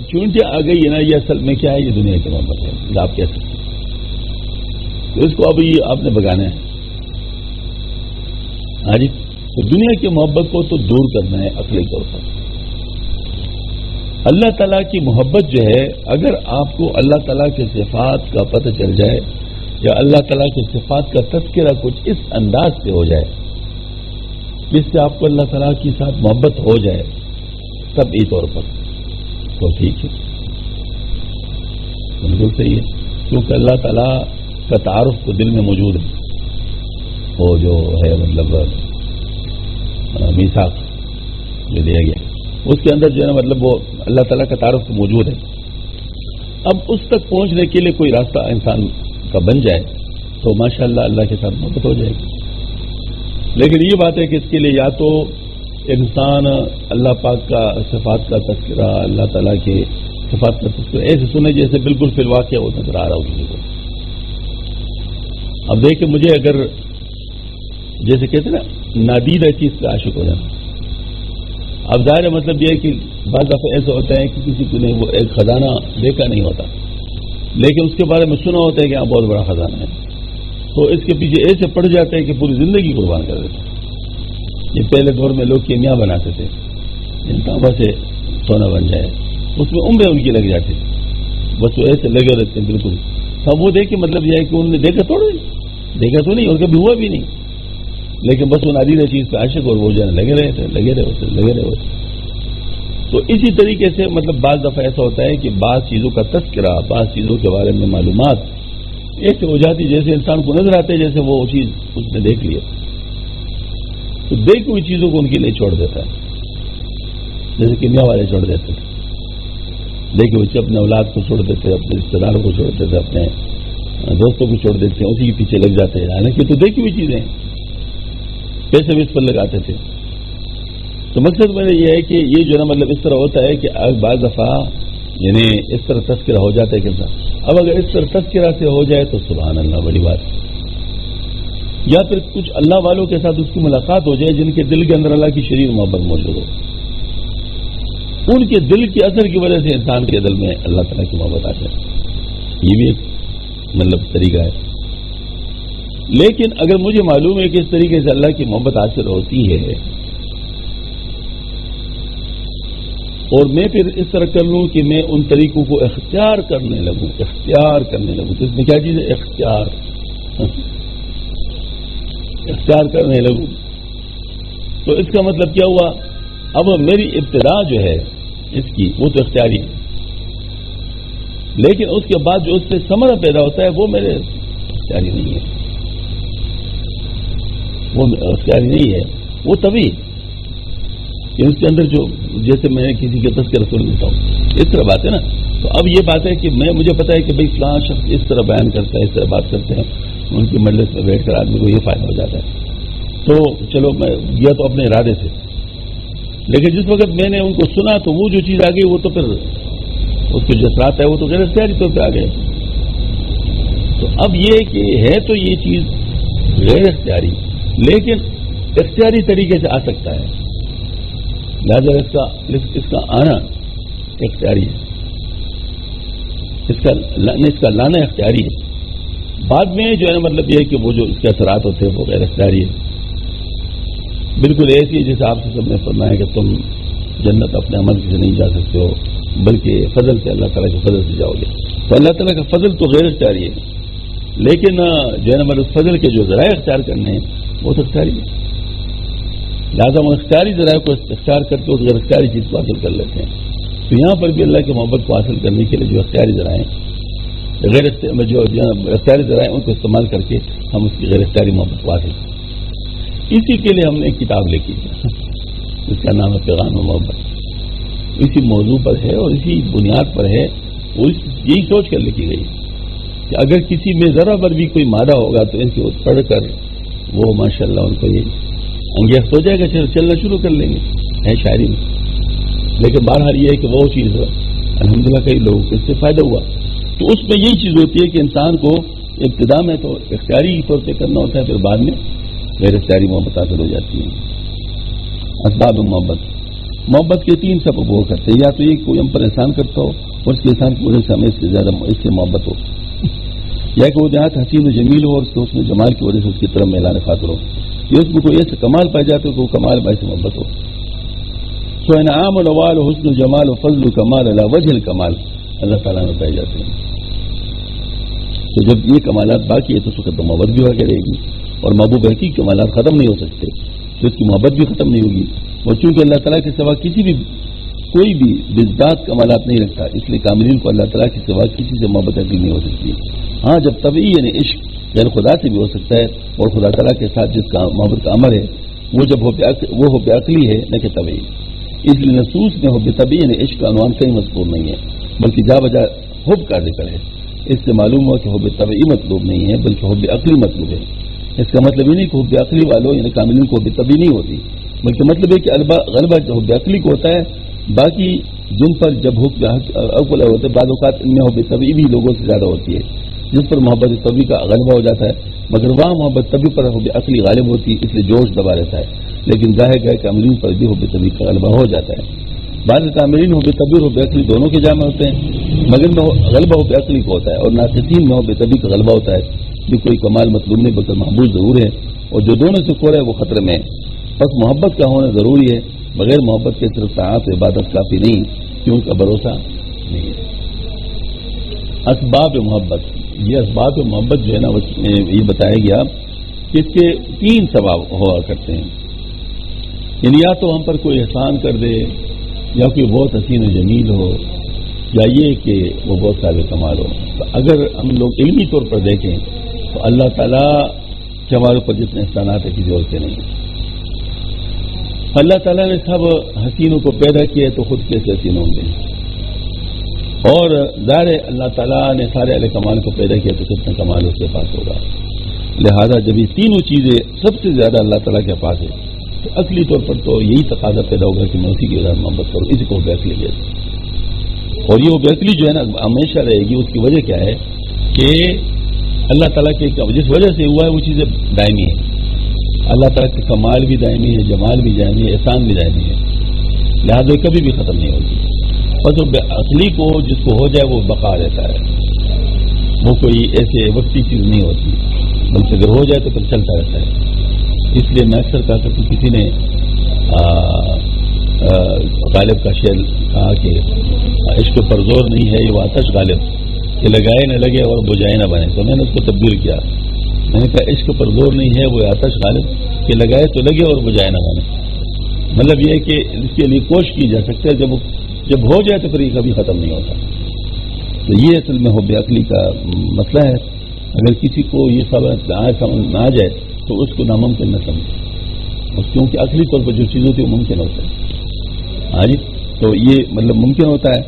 چونٹیاں آ گئی ہے نا، یہ اصل میں کیا ہے؟ یہ دنیا کی محبت ہے، آپ کہہ سکتے ہیں. تو اس کو اب یہ آپ نے بگانا ہے. ہاں جی، تو دنیا کی محبت کو تو دور کرنا ہے عقلی طور پر. اللہ تعالیٰ کی محبت جو ہے، اگر آپ کو اللہ تعالیٰ کے صفات کا پتہ چل جائے یا اللہ تعالیٰ کی صفات کا تذکرہ کچھ اس انداز سے ہو جائے جس سے آپ کو اللہ تعالیٰ کے ساتھ محبت ہو جائے طبعی طور پر، تو ٹھیک ہے، بالکل صحیح ہے. کیونکہ اللہ تعالیٰ کا تعارف تو دل میں موجود ہے، وہ جو ہے مطلب میثاق جو دیا گیا اس کے اندر جو ہے نا مطلب وہ اللہ تعالیٰ کا تعارف تو موجود ہے. اب اس تک پہنچنے کے لیے کوئی راستہ انسان کا بن جائے تو ماشاءاللہ اللہ کے ساتھ محبت ہو جائے گی. لیکن یہ بات ہے کہ اس کے لیے یا تو انسان اللہ پاک کا صفات کا تذکرہ، اللہ تعالیٰ کے صفات کا تذکرہ ایسے سنے جیسے بالکل فی الواقع وہ نظر آ رہا ہو کسی کو. اب دیکھیں مجھے اگر جیسے کہتے ہیں نا نادیدہ چیز کا عاشق ہو جانا، اب ظاہر مطلب یہ ہے کہ بعض دفعہ ایسا ہوتا ہے کہ کسی کو نے وہ ایک خزانہ دیکھا نہیں ہوتا لیکن اس کے بارے میں سنا ہوتا ہے کہ ہاں بہت بڑا خزانہ ہے، تو اس کے پیچھے ایسے پڑ جاتا ہے کہ پوری زندگی قربان کر دیتے ہیں. یہ پہلے دور میں لوگ کیمیا بناتے تھے جن تانبا سے سونا بن جائے، اس میں عمریں ان کی لگ جاتی، بس وہ ایسے لگے رہتے ہیں بالکل. اب وہ دیکھے مطلب یہ ہے کہ انہوں نے دیکھا تو نہیں اور کبھی ہوا بھی نہیں، لیکن بس وہ نادیدہ چیز پہ عاشق اور وہ جو ہے لگے رہے ہوتے. تو اسی طریقے سے مطلب بعض دفعہ ایسا ہوتا ہے کہ بعض چیزوں کا تذکرہ، بعض چیزوں کے بارے میں معلومات ایسے ہو جاتی جیسے انسان کو نظر آتے جیسے وہ چیز اس نے دیکھ لیا، تو دیکھی ہوئی چیزوں کو ان کے لیے چھوڑ دیتا ہے، جیسے کیمیا والے چھوڑ دیتے تھے. دیکھے بچے اپنے اولاد کو چھوڑ دیتے، اپنے رشتے داروں کو چھوڑ دیتے، اپنے دوستوں کو چھوڑ دیتے ہیں، اسی کے پیچھے لگ جاتے ہیں، حالانکہ تو دیکھی ہوئی چیزیں پیسے بھی اس پر لگاتے تھے. تو مقصد میرا یہ ہے کہ یہ جو نا مطلب اس طرح ہوتا ہے کہ بعض دفعہ یعنی اس طرح تذکرہ ہو جاتا ہے کہ اب اگر اس طرح تذکرہ سے ہو جائے تو سبحان اللہ بڑی بات. یا پھر کچھ اللہ والوں کے ساتھ اس کی ملاقات ہو جائے جن کے دل کے اندر اللہ کی شریر محبت موجود ہو، ان کے دل کے اثر کی وجہ سے انسان کے دل میں اللہ تعالیٰ کی محبت آ جائے. یہ بھی ایک مطلب طریقہ ہے. لیکن اگر مجھے معلوم ہے کہ اس طریقے سے اللہ کی محبت حاصل ہوتی ہے اور میں پھر اس طرح کر لوں کہ میں ان طریقوں کو اختیار کرنے لگوں تو اس میں کیا چیز ہے؟ اختیار کرنے لگوں. تو اس کا مطلب کیا ہوا؟ اب میری ابتدا جو ہے اس کی وہ تو اختیاری ہے، لیکن اس کے بعد جو اس سے ثمرہ پیدا ہوتا ہے وہ میرے اختیاری نہیں ہے، وہ اختیاری نہیں ہے، وہ طبعی اس کے اندر جو جیسے میں کسی کے تذکرہ سن لیتا ہوں اس طرح بات ہے نا. تو اب یہ بات ہے کہ مجھے پتا ہے کہ بھائی فلاں شخص اس طرح بیان کرتا ہے، اس طرح بات کرتے ہیں، ان کی مجلس میں بیٹھ کر آدمی کو یہ فائدہ ہو جاتا ہے. تو چلو میں گیا تو اپنے ارادے سے، لیکن جس وقت میں نے ان کو سنا تو وہ جو چیز آ گئی وہ تو پھر اس کو جسرات ہے وہ تو غیر اختیاری طور پہ آ گئے. تو اب یہ کہ ہے تو یہ چیز غیر اختیاری لیکن اختیاری طریقے سے آ سکتا ہے، لہٰذا اس کا آنا اختیاری ہے، اس کا لانا اختیاری ہے. بعد میں جو ہے مطلب یہ ہے کہ وہ جو اس کے اثرات ہوتے ہیں وہ غیر اختیاری ہے. بالکل ایسی ہے جیسے آپ سے سب نے فرمایا کہ تم جنت اپنے عمل سے نہیں جا سکتے ہو بلکہ فضل سے، اللہ تعالیٰ کے فضل سے جاؤ گے. تو اللہ تعالیٰ کا فضل تو غیر اختیاری ہے، لیکن جو ہے نا مطلب فضل کے جو ذرائع اختیار کرنے ہیں وہ تو اختیاری ہے. لہٰذا ہم اختیاری ذرائع کو اختیار کر کے اس غیر اختیاری چیز کو حاصل کر لیتے ہیں. تو یہاں پر بھی اللہ کی محبت کو حاصل کرنے کے لیے جو اختیاری ذرائع جو اختیاری ذرائع ان کو استعمال کر کے ہم اس کی غیر اختیاری محبت کو حاصل کریں. اسی کے لیے ہم نے ایک کتاب لکھی جس کا نام ہے پیغام محبت. اسی موضوع پر ہے اور اسی بنیاد پر ہے، وہ یہی سوچ کر لکھی گئی کہ اگر کسی میں ذرا پر بھی کوئی مادہ ہوگا تو ان کو پڑھ کر وہ ماشاءاللہ ان کو یہ انگیخت ہو جائے گا، چلنا شروع کر لیں گے ہے شاعری میں. لیکن بہرحال یہ ہے کہ وہ چیز الحمدللہ کئی لوگوں کو اس سے فائدہ ہوا. تو اس میں یہی چیز ہوتی ہے کہ انسان کو ابتدا میں تو اختیاری طور پہ کرنا ہوتا ہے، پھر بعد میں غیر اختیاری محبت حاصل ہو جاتی ہے. اسباب محبت کے 3 سبب ہوا کرتے ہیں، یا تو یہ کوئی ہم پر احسان کرتا ہو اور اس کے احسان کی وجہ سے ہمیں اس سے محبت ہو، یا کہ وہ دیہات حسین و جمیل ہو اور اس کے حسن و جمال کی وجہ سے اس کی طرف میلان خاطر ہو، یا اس میں کوئی ایسے کمال پائے جاتے ہو کہ وہ کمال باعث محبت ہو. سو انعام الوال و حسن الجمال و فضل الکمال علی وجہ الکمال اللہ تعالیٰ میں پائے جاتے ہیں. تو جب یہ کمالات باقی ہے تو اس وقت محبت بھی واقع رہے گی، اور محبوب حقیقی کمالات ختم نہیں ہو سکتے تو اس کی محبت بھی ختم نہیں ہوگی. اور چونکہ اللہ تعالیٰ کے سوا کوئی بھی بذات کمالات نہیں رکھتا، اس لیے کاملین کو اللہ تعالیٰ کے سوا کسی سے محبت حاصل نہیں ہو سکتی. ہاں جب طبعی یعنی عشق غیر خدا سے بھی ہو سکتا ہے، اور خدا تعالیٰ کے ساتھ جس کا محبت کا عمل ہے وہ جب وہ حب عقلی ہے نہ کہ طبعی. اس لیے نصوص میں حب طبعی یعنی عشق کا عنوان کہیں مذکور نہیں ہے بلکہ جا بجا حب کا ذکر ہے. اس سے معلوم ہوا کہ حب طبعی مطلوب نہیں ہے بلکہ حب عقلی مطلوب ہے. اس کا مطلب یہ نہیں کہ حب عقلی والوں یعنی کاملین کو حب طبعی نہیں ہوتی، بلکہ مطلب ہے کہ غلبہ حب عقلی کو ہوتا ہے. باقی جن پر جب حب عقلی ہوتا ہے بعض اوقات ان میں حب طبعی بھی لوگوں سے زیادہ ہوتی ہے، جس پر محبت طبعی کا غلبہ ہو جاتا ہے، مگر وہاں محبت طبعی پر حب عقلی غالب ہوتی ہے، اس لیے جوش دبا رہتا ہے. لیکن ظاہر ہے کاملین پر بھی حب طبعی کا غلبہ ہو جاتا ہے. بعض کاملین حب طبعی اور حب عقلی دونوں کے جامع ہوتے ہیں، مگر میں غلبہ حب عقلی کو ہوتا ہے، اور ناقصین میں حب طبعی کا غلبہ ہوتا ہے. یہ کوئی کمال مطلوب نہیں بلکہ محبوب ضرور ہے، اور جو دونوں سے کھو رہا ہے وہ خطرے میں ہے. بس محبت کا ہونا ضروری ہے، بغیر محبت کے صرف طاعت و عبادت کافی نہیں، کیوں کا بھروسہ نہیں ہے. اسباب محبت، یہ اسباب محبت جو ہے نا یہ بتایا گیا کہ اس کے 3 سبب ہوا کرتے ہیں. یعنی یا تو ہم پر کوئی احسان کر دے، یا کوئی بہت حسین و جمیل ہو، یا یہ کہ وہ بہت صاحب کمال ہو. تو اگر ہم لوگ علمی طور پر دیکھیں تو اللہ تعالیٰ کے ہمارے اوپر جتنے احسانات ہیں کسی اور کے نہیں. اللہ تعالیٰ نے سب حسینوں کو پیدا کیا تو خود کیسے حسین ہوں گے، اور ظاہر اللہ تعالیٰ نے سارے اہل کمال کو پیدا کیا تو کتنا کمال اس کے پاس ہوگا. لہذا جب یہ تینوں چیزیں سب سے زیادہ اللہ تعالیٰ کے پاس ہے تو عقلی طور پر تو یہی تقاضا پیدا ہوگا کہ میں اسی کی وجہ محبت کروں، اسی کو بیعقلی کہتے ہیں. اور یہ بیعقلی جو ہے نا ہمیشہ رہے گی. اس کی وجہ کیا ہے کہ اللہ تعالیٰ کے جس وجہ سے ہوا ہے وہ چیزیں دائمی ہیں. اللہ تعالیٰ کے کمال بھی دائمی ہے، جمال بھی دائمی ہے، احسان بھی دائمی ہے، لہٰذا یہ کبھی بھی ختم نہیں ہوگی. بس وہ عقلی کو جس کو ہو جائے وہ بقا رہتا ہے، وہ کوئی ایسے وقتی چیز نہیں ہوتی، بلکہ اگر ہو جائے تو پھر چلتا رہتا ہے. اس لیے میں اکثر کہا کرتا ہوں کسی نے غالب کا شعر کہا کہ عشق پر زور نہیں ہے یہ وہ آتش غالب کہ لگائے نہ لگے اور بجھائے نہ بنے. تو میں نے اس کو تبدیل کیا, میں نے کہا عشق پر زور نہیں ہے وہ آتش غالب کہ لگائے تو لگے اور بجھائے نہ بنے. مطلب یہ ہے کہ اس کے لیے کوشش کی جا سکتی ہے, جب ہو جائے تو پھر یہ کبھی ختم نہیں ہوتا. تو یہ اصل میں حب عقلی کا مسئلہ ہے. اگر کسی کو یہ سمجھ نہ آ جائے تو اس کو ناممکن نہ سمجھے, کیونکہ عقلی طور پر جو چیز ہوتی ہے وہ ممکن ہوتا ہے. ہاں جی, تو یہ مطلب ممکن ہوتا ہے.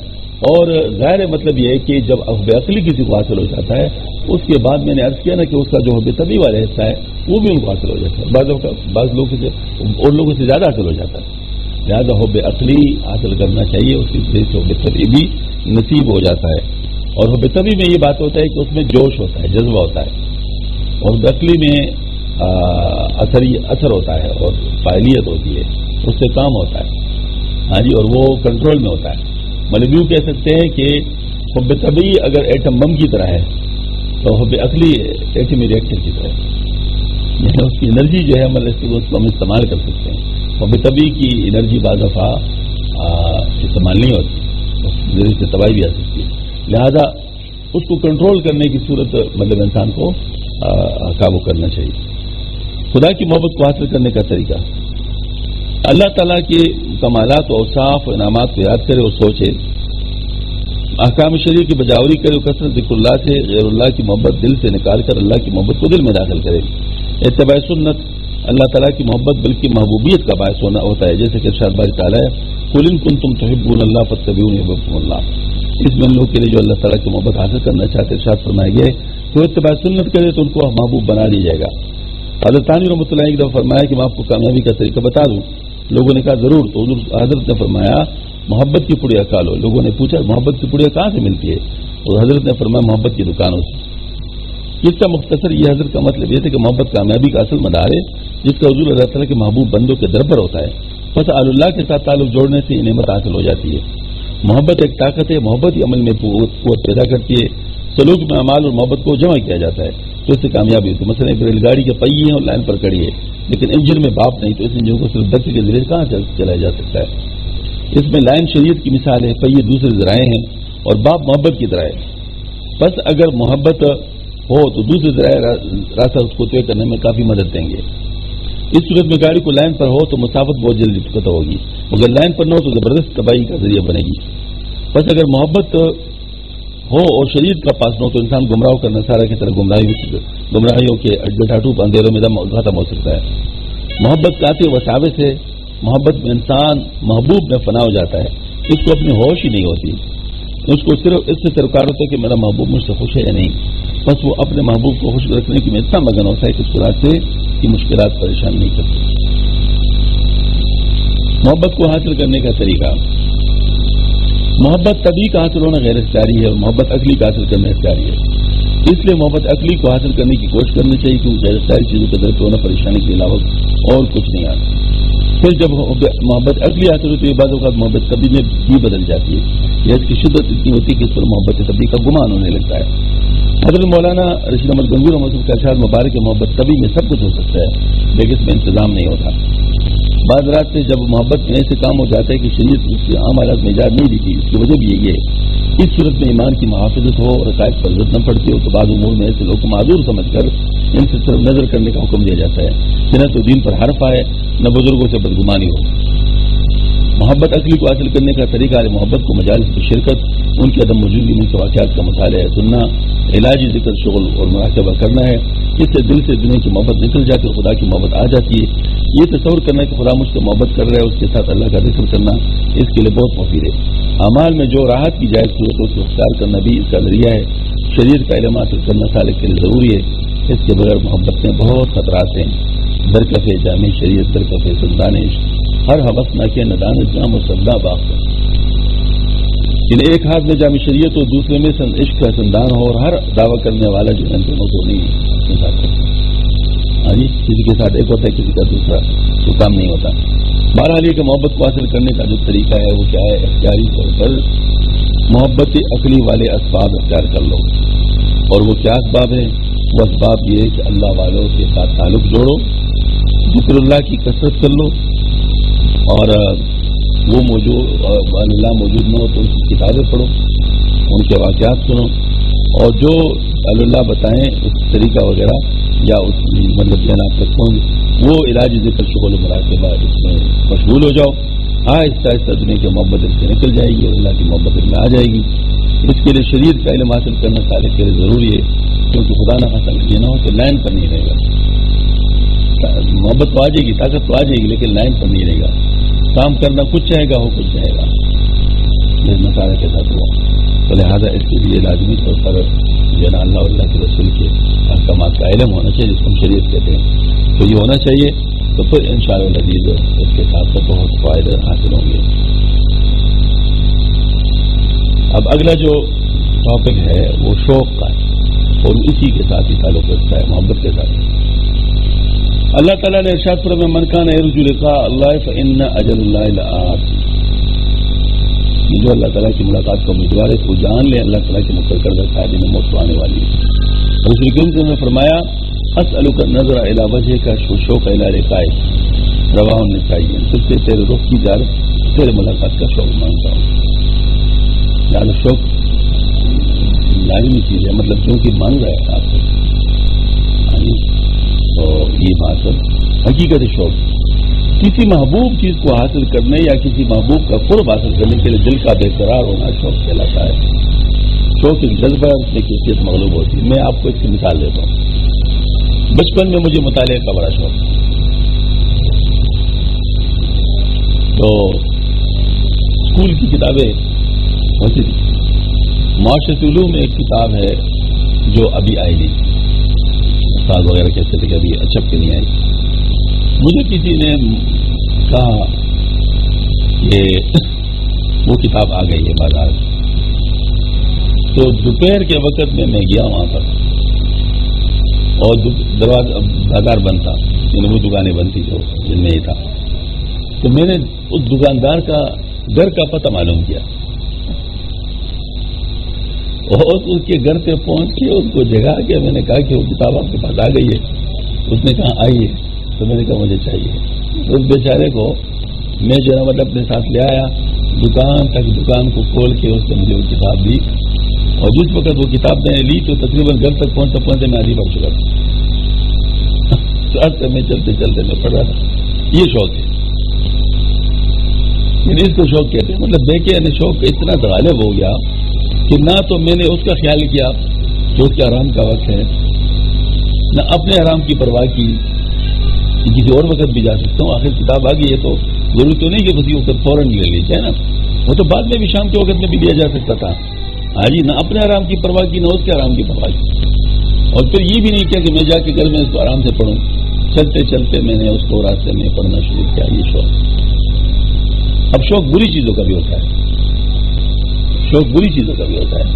اور ظاہر مطلب یہ ہے کہ جب حب عقلی کسی کو حاصل ہو جاتا ہے اس کے بعد میں نے عرض کیا نا کہ اس کا جو حب طبی والا حصہ ہے وہ بھی ان کو حاصل ہو جاتا ہے, بعض لوگوں سے اور لوگوں سے زیادہ حاصل ہو جاتا ہے. لہٰذا حب عقلی حاصل کرنا چاہیے, اس کی وجہ سے حب طبی بھی نصیب ہو جاتا ہے. اور حب طبی میں یہ بات ہوتا ہے کہ اس میں جوش ہوتا ہے, جذبہ ہوتا ہے, اور حب عقلی میں اثر ہوتا ہے اور فاعلیت ہوتی ہے, اس سے کام ہوتا ہے. ہاں جی, اور وہ کنٹرول میں ہوتا ہے. مطلب یوں کہہ سکتے ہیں کہ حب طبی اگر ایٹم بم کی طرح ہے تو حب عقلی ایٹمی ریئیکٹر کی طرح ہے, یعنی اس کی انرجی جو ہے مطلب اس کو ہم استعمال کر سکتے ہیں. حب طبی کی انرجی بعض دفعہ استعمال نہیں ہوتی, اس ذریعے سے تباہی بھی آ سکتی ہے. لہذا اس کو کنٹرول کرنے کی صورت مطلب انسان کو قابو کرنا چاہیے. خدا کی محبت کو حاصل کرنے کا طریقہ, اللہ تعالیٰ کے کمالات و اوصاف و انعامات کو یاد کرے اور سوچے, احکام شریع کی بجاوری کرے اور کثرت ذکر اللہ سے غیر اللہ کی محبت دل سے نکال کر اللہ کی محبت کو دل میں داخل کرے. اتباع سنت اللہ تعالیٰ کی محبت بلکہ محبوبیت کا باعث ہوتا ہے, جیسے کہ ارشاد باری تعالیٰ ہے قل ان کنتم تحبون اللہ فاتبعونی یحببکم اللہ. اس میں لوگوں کے لیے جو اللہ تعالیٰ کی محبت حاصل کرنا چاہتے ارشاد فرمایا گیا ہے تو اتباع سنت کرے تو ان کو محبوب بنا دیا جائے گا. حضرت ثانی رحمۃ اللہ ایک دفعہ فرمایا کہ میں آپ کو کامیابی کا طریقہ بتا دوں. لوگوں نے کہا ضرور. تو حضرت نے فرمایا محبت کی پڑیا کھا لو. لوگوں نے پوچھا محبت کی پڑیا کہاں سے ملتی ہے؟ اور حضرت نے فرمایا محبت کی دکانوں سے. اس کا مختصر یہ حضرت کا مطلب یہ تھا کہ محبت کامیابی کا اصل مدار ہے جس کا حضور اللہ تعالیٰ کے محبوب بندوں کے در پر ہوتا ہے. بس اللہ کے ساتھ تعلق جوڑنے سے یہ نعمت حاصل ہو جاتی ہے. محبت ایک طاقت ہے, محبت ہی عمل میں قوت پیدا کرتی ہے. سلوک میں اعمال اور محبت کو جمع کیا جاتا ہے تو اس سے کامیابی ہوتی ہے. مثلا ایک ریل گاڑی کے پہیے ہیں اور لائن پر کڑی ہے لیکن انجن میں بھاپ نہیں, تو اس انجن کو صرف دھکے کے ذریعے کہاں چلایا جا سکتا ہے؟ اس میں لائن شریعت کی مثال ہے, پہیے دوسرے ذرائع ہیں اور باپ محبت کی طرح ہے. بس اگر محبت ہو تو دوسرے ذرائع راستہ اس کو طے کرنے میں کافی مدد دیں گے. اس صورت میں گاڑی کو لائن پر ہو تو مسافت بہت جلدی قطع ہوگی, اگر لائن پر نہ ہو تو زبردست تباہی کا ذریعہ بنے گی. بس اگر محبت ہو اور شریعت کا پاس نہ ہو تو انسان گمراہ کرنا سارا کی طرح گمراہیوں کے گٹاٹوپ اندھیروں میں ختم ہو سکتا ہے. محبت قاطع و ثابت ہے. محبت میں انسان محبوب میں فنا ہو جاتا ہے, اس کو اپنی ہوش ہی نہیں ہوتی. اس کو صرف اس سے سرکار ہوتا ہے کہ میرا محبوب مجھ سے خوش ہے یا نہیں. بس وہ اپنے محبوب کو خوش رکھنے کی میں اتنا مگن ہوتا ہے کہ اس کو راستے کی مشکلات پریشان نہیں کرتی. محبت کو حاصل کرنے کا طریقہ, محبت طبی کا حاصل ہونا غیر اختیاری ہے اور محبت عقلی کا حاصل کرنا اختیاری ہے. اس لیے محبت عقلی کو حاصل کرنے کی کوشش کرنی چاہیے کیونکہ غیر اختیاری چیزوں کے در پہ ہونا پریشانی کے علاوہ اور کچھ نہیں آتا. پھر جب محبت عقلی حاصل ہوتی ہے بعض اوقات محبت طبی میں بھی بدل جاتی ہے, یا اس کی شدت اتنی ہوتی ہے کہ اس پر محبت طبی کا گمان ہونے لگتا ہے. حضرت مولانا رشید احمد گنگور رحمۃ اللہ کا ارشاد مبارک ہے محبت طبی میں سب کچھ ہو سکتا ہے لیکن اس میں انتظام نہیں ہوتا. بعض رات سے جب محبت میں ایسے کام ہو جاتا ہے کہ شریعت اس کی عام حالات میں ایجاد نہیں دی تھی, اس کی وجہ بھی یہی ہے. اس صورت میں ایمان کی محافظت ہو اور عقائد پر ضرورت نہ پڑتی ہو تو بعض امور میں ایسے لوگ کو معذور سمجھ کر ان سے صرف نظر کرنے کا حکم دیا جاتا ہے کہ نہ تو دین پر حرف آئے نہ بزرگوں سے بدگمانی ہو. محبت عقلی کو حاصل کرنے کا طریقہ ہے محبت کو مجالس کی شرکت, ان کی عدم موجودگی میں کے واقعات کا مطالعہ سننا, علاجی ذکر شغل اور مراقبہ کرنا ہے. اس سے دل سے دنیا کی محبت نکل جا کر خدا کی محبت آ جاتی ہے. یہ تصور کرنا کہ خدا مجھ سے محبت کر رہا ہے, اس کے ساتھ اللہ کا ذکر کرنا اس کے لیے بہت مفید ہے. اعمال میں جو راحت کی جائز صورت ہے اس کو اختیار کرنا بھی اس کا ذریعہ ہے. شریعت کا علم حاصل کرنا سالک کے لیے ضروری ہے. اس کے بغیر محبت میں بہت خطرات ہیں. درکف جامع شریعت درکف سندان عشق, ہر حوث نہ کے ندان اسلام و سدا باغ. ایک ہاتھ میں جامع شریعت اور دوسرے میں عشق کا سندان ہو, اور ہر دعویٰ کرنے والا جو ہے دونوں کو نہیں ساتھ. ہاں جی, کسی کے ساتھ ایک ہوتا ہے کسی کا دوسرا, تو کام نہیں ہوتا. بہرحال یہ کہ محبت کو حاصل کرنے کا جو طریقہ ہے وہ کیا ہے؟ اختیاری طور پر محبت عقلی والے اسباب اختیار کر لو. اور وہ کیا اسباب ہیں؟ وہ اسباب یہ کہ اللہ والوں کے ساتھ تعلق جوڑو, ذکر اللہ کی کثرت کر لو, اور وہ موجود اللہ موجود نہ ہو تو ان کی کتابیں پڑھو، ان کے واقعات سنو، اور جو اللہ بتائیں اس طریقہ وغیرہ یا اس مطلب آپ رکھو وہ علاج ذکر شغل و مراقبہ اس میں مشغول ہو جاؤ. آہستہ آہستہ دنیا کی محبت اس سے نکل جائے گی اور اللہ کی محبت اس میں آ جائے گی. اس کے لیے شریعت کا علم حاصل کرنا طالب کے لیے ضروری ہے، کیونکہ خدا نہ خاصا یہ نہ ہو کہ لائن پر نہیں رہے گا. محبت تو آ جائے گی، طاقت تو آ جائے گی، لیکن لائن پر نہیں رہے گا. کام کرنا کچھ چاہے گا، ہو کچھ چاہے گا. یہ مسئلہ کے ساتھ ہوا، تو لہٰذا اس کے لیے لازمی طور پر جو نا اللہ اللہ کے رسول کے احکامات کا علم ہونا چاہیے، جس کو ہم شریعت کہتے ہیں. تو یہ ہونا چاہیے، تو پھر انشاءاللہ العزیز اس کے ساتھ ساتھ بہت فائدے حاصل ہوں گے. اب اگلا جو ٹاپک ہے وہ شوق کا ہے، اور اسی کے ساتھ ہی تعلق رکھتا ہے محبت کے ساتھ. اللہ تعالیٰ نے ارشاد فرمایا من کان یرجو لقاء اللہ فإن اجل اللہ لآت. جو اللہ تعالیٰ کی ملاقات کا امیدوار ہے تو جان لے اللہ تعالیٰ کے مقرر کردہ سائے میں موت آنے والی ہے. رسول کریم صلی اللہ علیہ وسلم نے فرمایا اسألک النظر الی وجہک شوق الی لقائک رواہ النسائی. تجھ سے تیرے رخ کی زیارت، تیرے ملاقات کا شوق مانگتا ہوں. یعنی شوق لازمی چیز ہے، مطلب کیونکہ مانگ رہا ہے آپ سے. تو یہ بات حقیقت شوق کسی محبوب چیز کو حاصل کرنے یا کسی محبوب کا قرب حاصل کرنے کے لیے دل کا بے قرار ہونا شوق کہلاتا ہے. شوق ایک جذبہ ہے، اس میں کیفیت مغلوب ہوتی ہے. میں آپ کو اس کی مثال دیتا ہوں. بچپن میں مجھے مطالعے کا بڑا شوق تھا. تو اسکول کی کتابیں ہوتی تھی. معاشرت علوم میں ایک کتاب ہے جو ابھی آئی نہیں، استاد وغیرہ کہتے تھے کہ ابھی اچھب کے نہیں آئی. مجھے کسی نے کہا کہ وہ کتاب آ گئی ہے بازار میں. تو دوپہر کے وقت میں گیا وہاں پر، اور دروازہ بازار بند تھا، یعنی وہ دکانیں بند تھی جو جن میں یہ تھا. تو میں نے اس دکاندار کا گھر کا پتہ معلوم کیا، اور اس کے گھر پہ پہنچ کے اس کو جگا کے میں نے کہا کہ وہ کتاب آپ کے پاس آ گئی ہے. اس نے کہا آئی ہے. تو میں نے کہا مجھے چاہیے. اس بیچارے کو میں جو ہے مطلب اپنے ساتھ لے آیا دکان تک. دکان کو کھول کے اس نے مجھے وہ کتاب دی، اور جس وقت وہ کتاب میں نے لی تو تقریباً گھر تک پہنچتے میں آدھی پڑھ چکا تھا. راستے میں چلتے چلتے میں پڑھ رہا تھا. یہ شوق ہے، یعنی اس کو شوق کہتے ہیں. مطلب دیکھیں یعنی شوق اتنا غالب ہو گیا کہ نہ تو میں نے اس کا خیال کیا جو اس کے آرام کا وقت ہے، نہ اپنے آرام کی پرواہ کی. کسی اور وقت بھی جا سکتا ہوں، آخر کتاب آ گئی ہے تو ضروری تو نہیں کہ اسی وقت فوراً لے لی جائے نا. وہ تو بعد میں بھی شام کے وقت میں بھی لیا جا سکتا تھا. ہاں جی، نہ اپنے آرام کی پرواہ کی نہ اس کے آرام کی پرواہ کی. اور پھر یہ بھی نہیں کیا کہ میں جا کے گھر میں اس کو آرام سے پڑھوں. چلتے چلتے میں نے اس کو راستے میں پڑھنا شروع کیا. یہ شوق. اب شوق بری چیزوں کا بھی ہوتا ہے، شوق بری چیزوں کا بھی ہوتا ہے.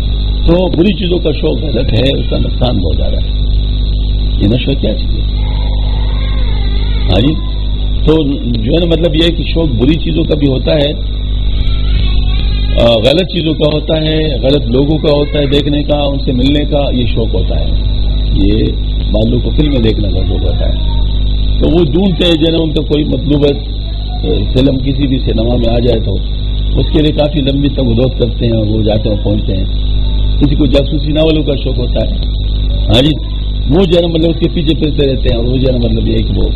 تو بری چیزوں کا شوق غلط ہے، اس کا نقصان بہت زیادہ ہے. یہ نشہ کیا چیز ہے؟ ہاں جی، تو جو ہے نا مطلب یہ ہے کہ شوق بری چیزوں کا بھی ہوتا ہے، غلط چیزوں کا ہوتا ہے، غلط لوگوں کا ہوتا ہے دیکھنے کا، ان سے ملنے کا یہ شوق ہوتا ہے. یہ معلوم کو فلمیں دیکھنے کا شوق ہوتا ہے. تو وہ ڈھونڈتے ہیں جو ہے نا ان کا کوئی مطلوب فلم کسی بھی سینما میں آ جائے تو اس کے لیے کافی لمبی تک ودوت کرتے ہیں، اور وہ جاتے ہیں پہنچتے ہیں. کسی کو جاسوسی ناولوں کا شوق ہوتا ہے. ہاں جی، وہ جو ہے نا مطلب اس کے پیچھے پھرتے رہتے ہیں، اور وہ جو ہے نا مطلب یہ کہ وہ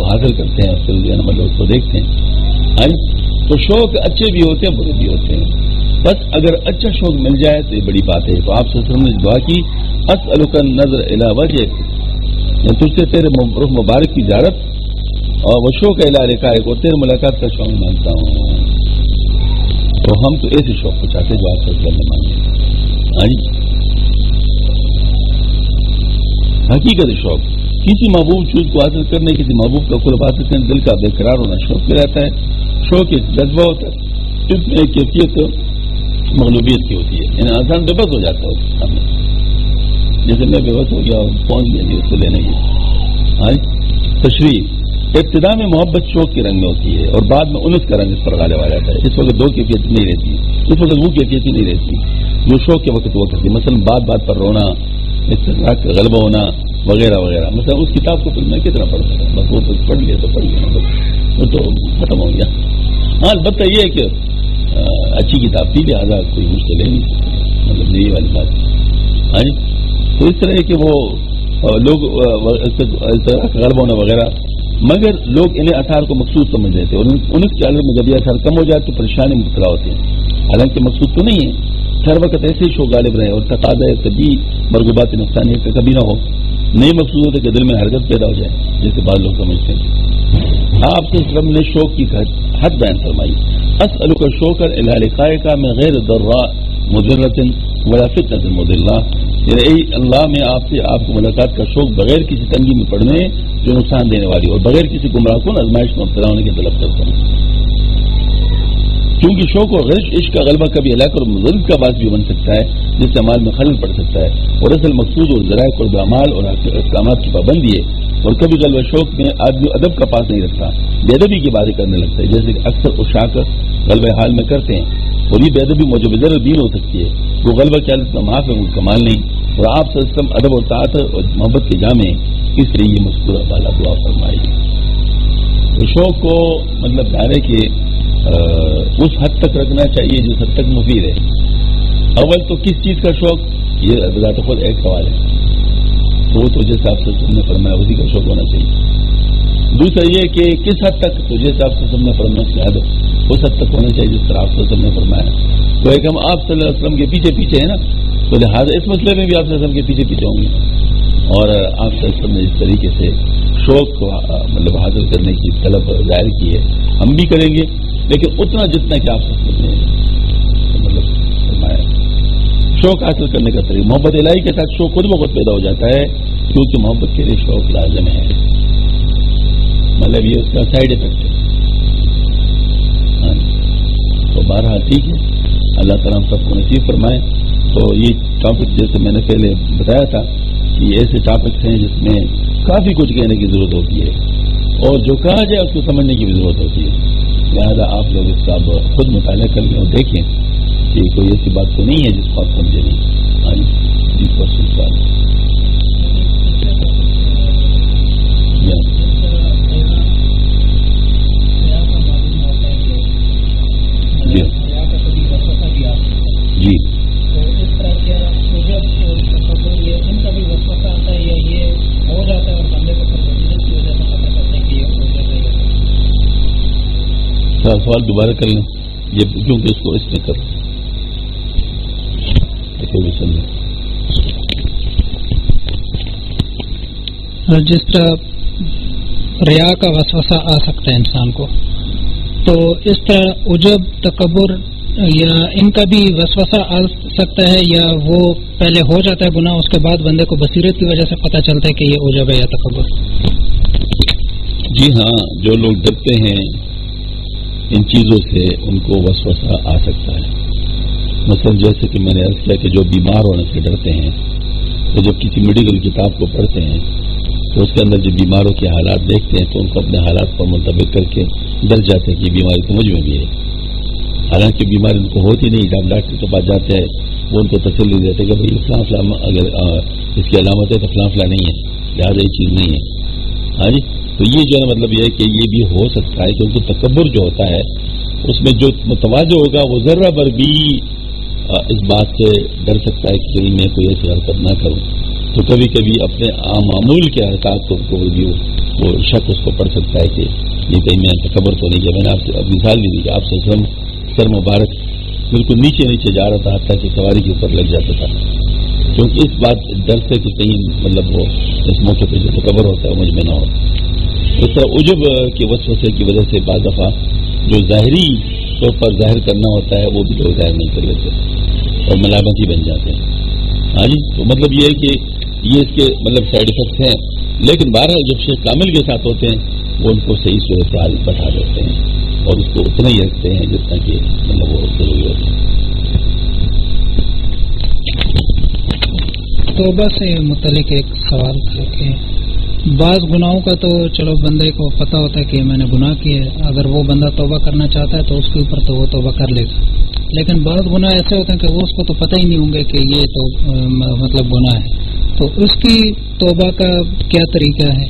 حاصل کرتے ہیں، پھر جو ہے نا مطلب اس کو دیکھتے ہیں. ہاں جی، تو شوق اچھے بھی ہوتے ہیں برے بھی ہوتے ہیں. بس اگر اچھا شوق مل جائے تو یہ بڑی بات ہے. تو آپ سے نے دعا کی اسألک النظر الی وجہک، یعنی تجھ سے تیرے رخ مبارک کی زیارت اور وہ شوق الی لقائک، اور تیرے ملاقات کا شوق مانگتا ہوں. تو ہم تو ایسے شوق کو چاہتے جو آپ سے نے مانگے. ہاں جی، حقیقت شوق کسی محبوب چیز کو حاصل کرنے، کسی محبوب کا قرب حاصل کرنے دل کا بے قرار ہونا شوق کہلاتا ہے. شوق ایک جذبہ ہوتا ہے، اس میں ایک کیفیت مغلوبیت کی ہوتی ہے. یعنی انسان بے بس ہو جاتا ہے اس کے سامنے، جیسے میں بے بس ہو گیا اور پہنچ گیا جی اس کو لینے کی. ہاں، تشریح ابتدا میں محبت شوق کے رنگ میں ہوتی ہے، اور بعد میں انس کا رنگ اس پر غالب آ جاتا ہے. اس وقت دو کیفیت نہیں رہتی، اس وقت وہ کیفیت ہی نہیں رہتی جو شوق کے وقت ہوا کرتی. مثلا بات پر رونا، استغراق کا غلبہ ہونا وغیرہ وغیرہ. مثلا اس کتاب کو پھر میں کتنا پڑھ سکتا، بس وہ تو پڑھ لیا تو پڑھ لیا، بس وہ تو ختم ہو گیا. ہاں البتہ یہ ہے کہ اچھی کتاب تھی لہٰذا کوئی مشکل ہے نہیں، مطلب یہ والی بات ہاں جی. تو اس طرح کہ وہ لوگ غلب ہونا وغیرہ، مگر لوگ انہیں اثار کو مقصود سمجھ رہے تھے اور ان کے عالم میں جب یہ اثار کم ہو جائے تو پریشانی مبتلا ہوتے ہیں، حالانکہ مقصود تو نہیں ہے. ہر وقت ایسے ہی شو غالب رہے اور تقاضا کبھی مرغوبات نفسانیت کا کبھی نہ ہو. نہیں مقصود ہوتا کہ دل میں حرکت پیدا ہو جائے جیسے بعض لوگ سمجھتے ہیں. آپ سے وسلم نے شوق کی حد بیان فرمائی. اسألک شوقا الی لقائک من غیر ضراء مضرۃ ولا فتنۃ مضلہ، یعنی اے اللہ میں آپ سے آپ کو ملاقات کا شوق بغیر کسی تنگی میں پڑنے جو نقصان دینے والی اور بغیر کسی گمراہ کن آزمائش میں مبتلا ہونے کی طلب کرتا ہوں. کیونکہ شوق اور عشق کا غلبہ کبھی ہلاک اور مضرت کا باعث بھی بن سکتا ہے جس سے اعمال میں خلل پڑ سکتا ہے اور اصل مقصود اور ذرائع قرب اعمال اور احکامات کی پابندی ہے. اور کبھی غلبہ شوق میں آدمی ادب کا پاس نہیں رکھتا، بے ادبی کی باتیں کرنے لگتا ہے جیسے کہ اکثر عشاق غلبہ حال میں کرتے ہیں. اور یہ بے ادبی موجب دین ہو سکتی ہے. وہ غلبہ کی حالت میں معاف ہے وہ کمال نہیں. اور آپ صلی اللہ علیہ وسلم ادب اور طاعت اور محبت کے جامع، اس لیے یہ مذکورہ والا دعا فرمائی. تو شوق کو مطلب ظاہر ہے کہ اس حد تک رکھنا چاہیے جس حد تک مفید ہے. اول تو کس چیز کا شوق، یہ بذات خود ایک سوال ہے. وہ تو جیسے آپ سے نے فرمایا اسی کا شوق ہونا چاہیے. دوسرا یہ کہ کس حد تک، تو جیسے آپ سے نے فرمایا اس حد تک ہونا چاہیے جس طرح آپ سے نے فرمایا. تو ایک ہم آپ صلی اللہ علیہ وسلم کے پیچھے پیچھے ہیں نا، تو لہٰذا اس مسئلے میں بھی آپ صلی اللہ علیہ وسلم کے پیچھے پیچھے ہوں گے. اور آپ صلی اللہ علیہ وسلم نے اس طریقے سے شوق کو مطلب حاصل کرنے کی طلب ظاہر کی ہے، ہم بھی کریں گے لیکن اتنا جتنا کہ آپ صلی اللہ علیہ وسلم نے مطلب فرمایا. شوق حاصل کرنے کا طریقہ محبت الہی کے ساتھ شوق خود بخود پیدا ہو جاتا ہے، کیونکہ محبت کے لیے شوق لازم ہے. مطلب یہ اس کا سائڈ افیکٹ ہے. تو بہرحال ٹھیک ہے، اللہ تعالیٰ ہم سب کو نصیب فرمائے. تو یہ ٹاپک جیسے میں نے پہلے بتایا تھا کہ یہ ایسے ٹاپکس ہیں جس میں کافی کچھ کہنے کی ضرورت ہوتی ہے اور جو کہا جائے اس کو سمجھنے کی بھی ضرورت ہوتی ہے. لہٰذا آپ لوگ اس کا خود مطالعہ کر لیں اور دیکھیں کہ کوئی ایسی بات تو نہیں ہے جس کو آپ سمجھے نہیں. ہاں جی 20% سوال جی. سوال دوبارہ کر لیں یہ کیونکہ اس کو اس میں کر جس طرح ریا کا وسوسہ آ سکتا ہے انسان کو، تو اس طرح عجب تکبر یا ان کا بھی وسوسہ آ سکتا ہے، یا وہ پہلے ہو جاتا ہے گناہ اس کے بعد بندے کو بصیرت کی وجہ سے پتہ چلتا ہے کہ یہ عجب ہے یا تکبر؟ جی ہاں، جو لوگ ڈرتے ہیں ان چیزوں سے ان کو وسوسہ آ سکتا ہے. مثلا جیسے کہ میں نے عرض کیا کہ جو بیمار ہونے سے ڈرتے ہیں تو جب کسی میڈیکل کتاب کو پڑھتے ہیں تو اس کے اندر جب بیماروں کے حالات دیکھتے ہیں تو ان کو اپنے حالات پر منطبق کر کے ڈر جاتے ہیں کہ یہ بیماری تو مجھ میں بھی ہے، حالانکہ بیماری ان کو ہوتی نہیں. جب ڈاکٹر کے پاس جاتے ہیں وہ ان کو تسلی دیتے کہ بھائی فلاں فلاں اگر اس کی علامت ہے تو فلاں فلاں نہیں ہے، لہٰذا یہ چیز نہیں ہے. ہاں جی، تو یہ جو ہے مطلب یہ ہے کہ یہ بھی ہو سکتا ہے کہ ان کو تکبر جو ہوتا ہے اس میں جو متوازہ ہوگا وہ ذرہ بر بھی اس بات سے ڈر سکتا ہے کہ کہیں میں کوئی ایسی حرکت نہ کروں. تو کبھی کبھی اپنے معمول کے حرکات کو بھی وہ شک اس کو پڑ سکتا ہے کہ یہ کہیں میں تکبر تو نہیں کیا. میں نے آپ سے اب مثال بھی دی کہ آپ سے سر مبارک بالکل نیچے نیچے جا رہا تھا حتیٰ کہ سواری کے اوپر لگ جاتا تھا، کیونکہ اس بات ڈر سے کہ کہیں مطلب وہ اس موقع پہ جو تکبر ہوتا ہے مجھ میں نہ ہو. اس طرح عجب کے وسوسے کی وجہ سے بعض دفعہ جو ظاہری طور پر ظاہر کرنا ہوتا ہے وہ بھی لوگ ظاہر نہیں کر لیتے اور ملامتی بن جاتے ہیں. ہاں جی، تو مطلب یہ ہے کہ یہ اس کے مطلب سائڈ افیکٹس ہیں، لیکن بہرحال جب شیخ کامل کے ساتھ ہوتے ہیں وہ ان کو صحیح صورتحال بتا دیتے ہیں اور اس کو اتنا ہی رکھتے ہیں جتنا کہ مطلب وہ ضروری ہوتا ہے. توبہ سے متعلق ایک سوال تھا کہ بعض گناہوں کا تو چلو بندے کو پتہ ہوتا ہے کہ میں نے گناہ کیا ہے، اگر وہ بندہ توبہ کرنا چاہتا ہے تو اس کے اوپر تو وہ توبہ کر لے گا، لیکن بعض گناہ ایسے ہوتے ہیں کہ وہ اس کو تو پتہ ہی نہیں ہوں گے کہ یہ تو مطلب گناہ ہے، تو اس کی توبہ کا کیا طریقہ ہے؟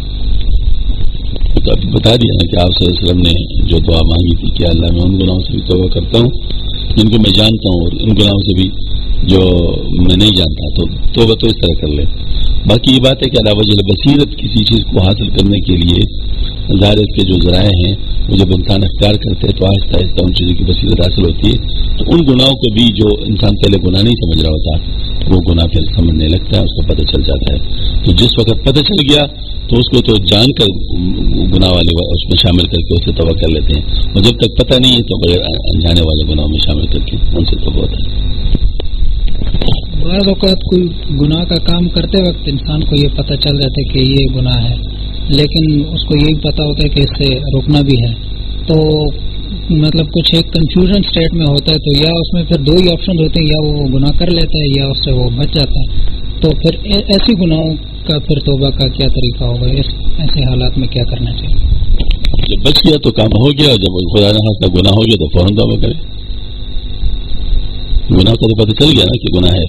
تو ابھی بتا دیا نا کہ آپ صلی اللہ علیہ وسلم نے جو دعا مانگی تھی کہ اللہ میں ان گناہوں سے بھی توبہ کرتا ہوں جن کو میں جانتا ہوں اور ان گناہوں سے بھی جو میں نہیں جانتا، تو توبہ تو اس طرح کر لے. باقی یہ بات ہے کہ علاوہ وجہ بصیرت کسی چیز کو حاصل کرنے کے لیے ظاہر اس کے جو ذرائع ہیں وہ جب انسان اختیار کرتے ہیں تو آہستہ آہستہ ان چیزوں کی بصیرت حاصل ہوتی ہے. تو ان گناہوں کو بھی جو انسان پہلے گناہ نہیں سمجھ رہا ہوتا وہ گناہ پھر سمجھنے لگتا ہے، اس کو پتہ چل جاتا ہے. تو جس وقت پتہ چل گیا تو اس کو تو جان کر گناہ والے اس میں شامل کر کے اسے توبہ کر لیتے ہیں، اور جب تک پتہ نہیں ہے تو بغیر انجانے والے گناہوں میں شامل کر کے ان سے توبہ ہوتا ہے. بعض اوقات کوئی گناہ کا کام کرتے وقت انسان کو یہ پتہ چل جاتا ہے کہ یہ گناہ ہے، لیکن اس کو یہی پتہ ہوتا ہے کہ اس سے رکنا بھی ہے، تو مطلب کچھ ایک کنفیوژن اسٹیٹ میں ہوتا ہے. تو یا اس میں پھر دو ہی آپشن ہوتے ہیں، یا وہ گناہ کر لیتا ہے یا اس سے وہ بچ جاتا ہے. تو پھر ایسی گناہوں کا پھر توبہ کا کیا طریقہ ہوگا؟ ایسے حالات میں کیا کرنا چاہیے؟ جب بچ گیا تو کام ہو گیا، جب خدا نخواستہ گناہ ہو گیا تو فوراً توبہ کرے. گناہ کا تو پتہ چل گیا نا کہ گناہ ہے.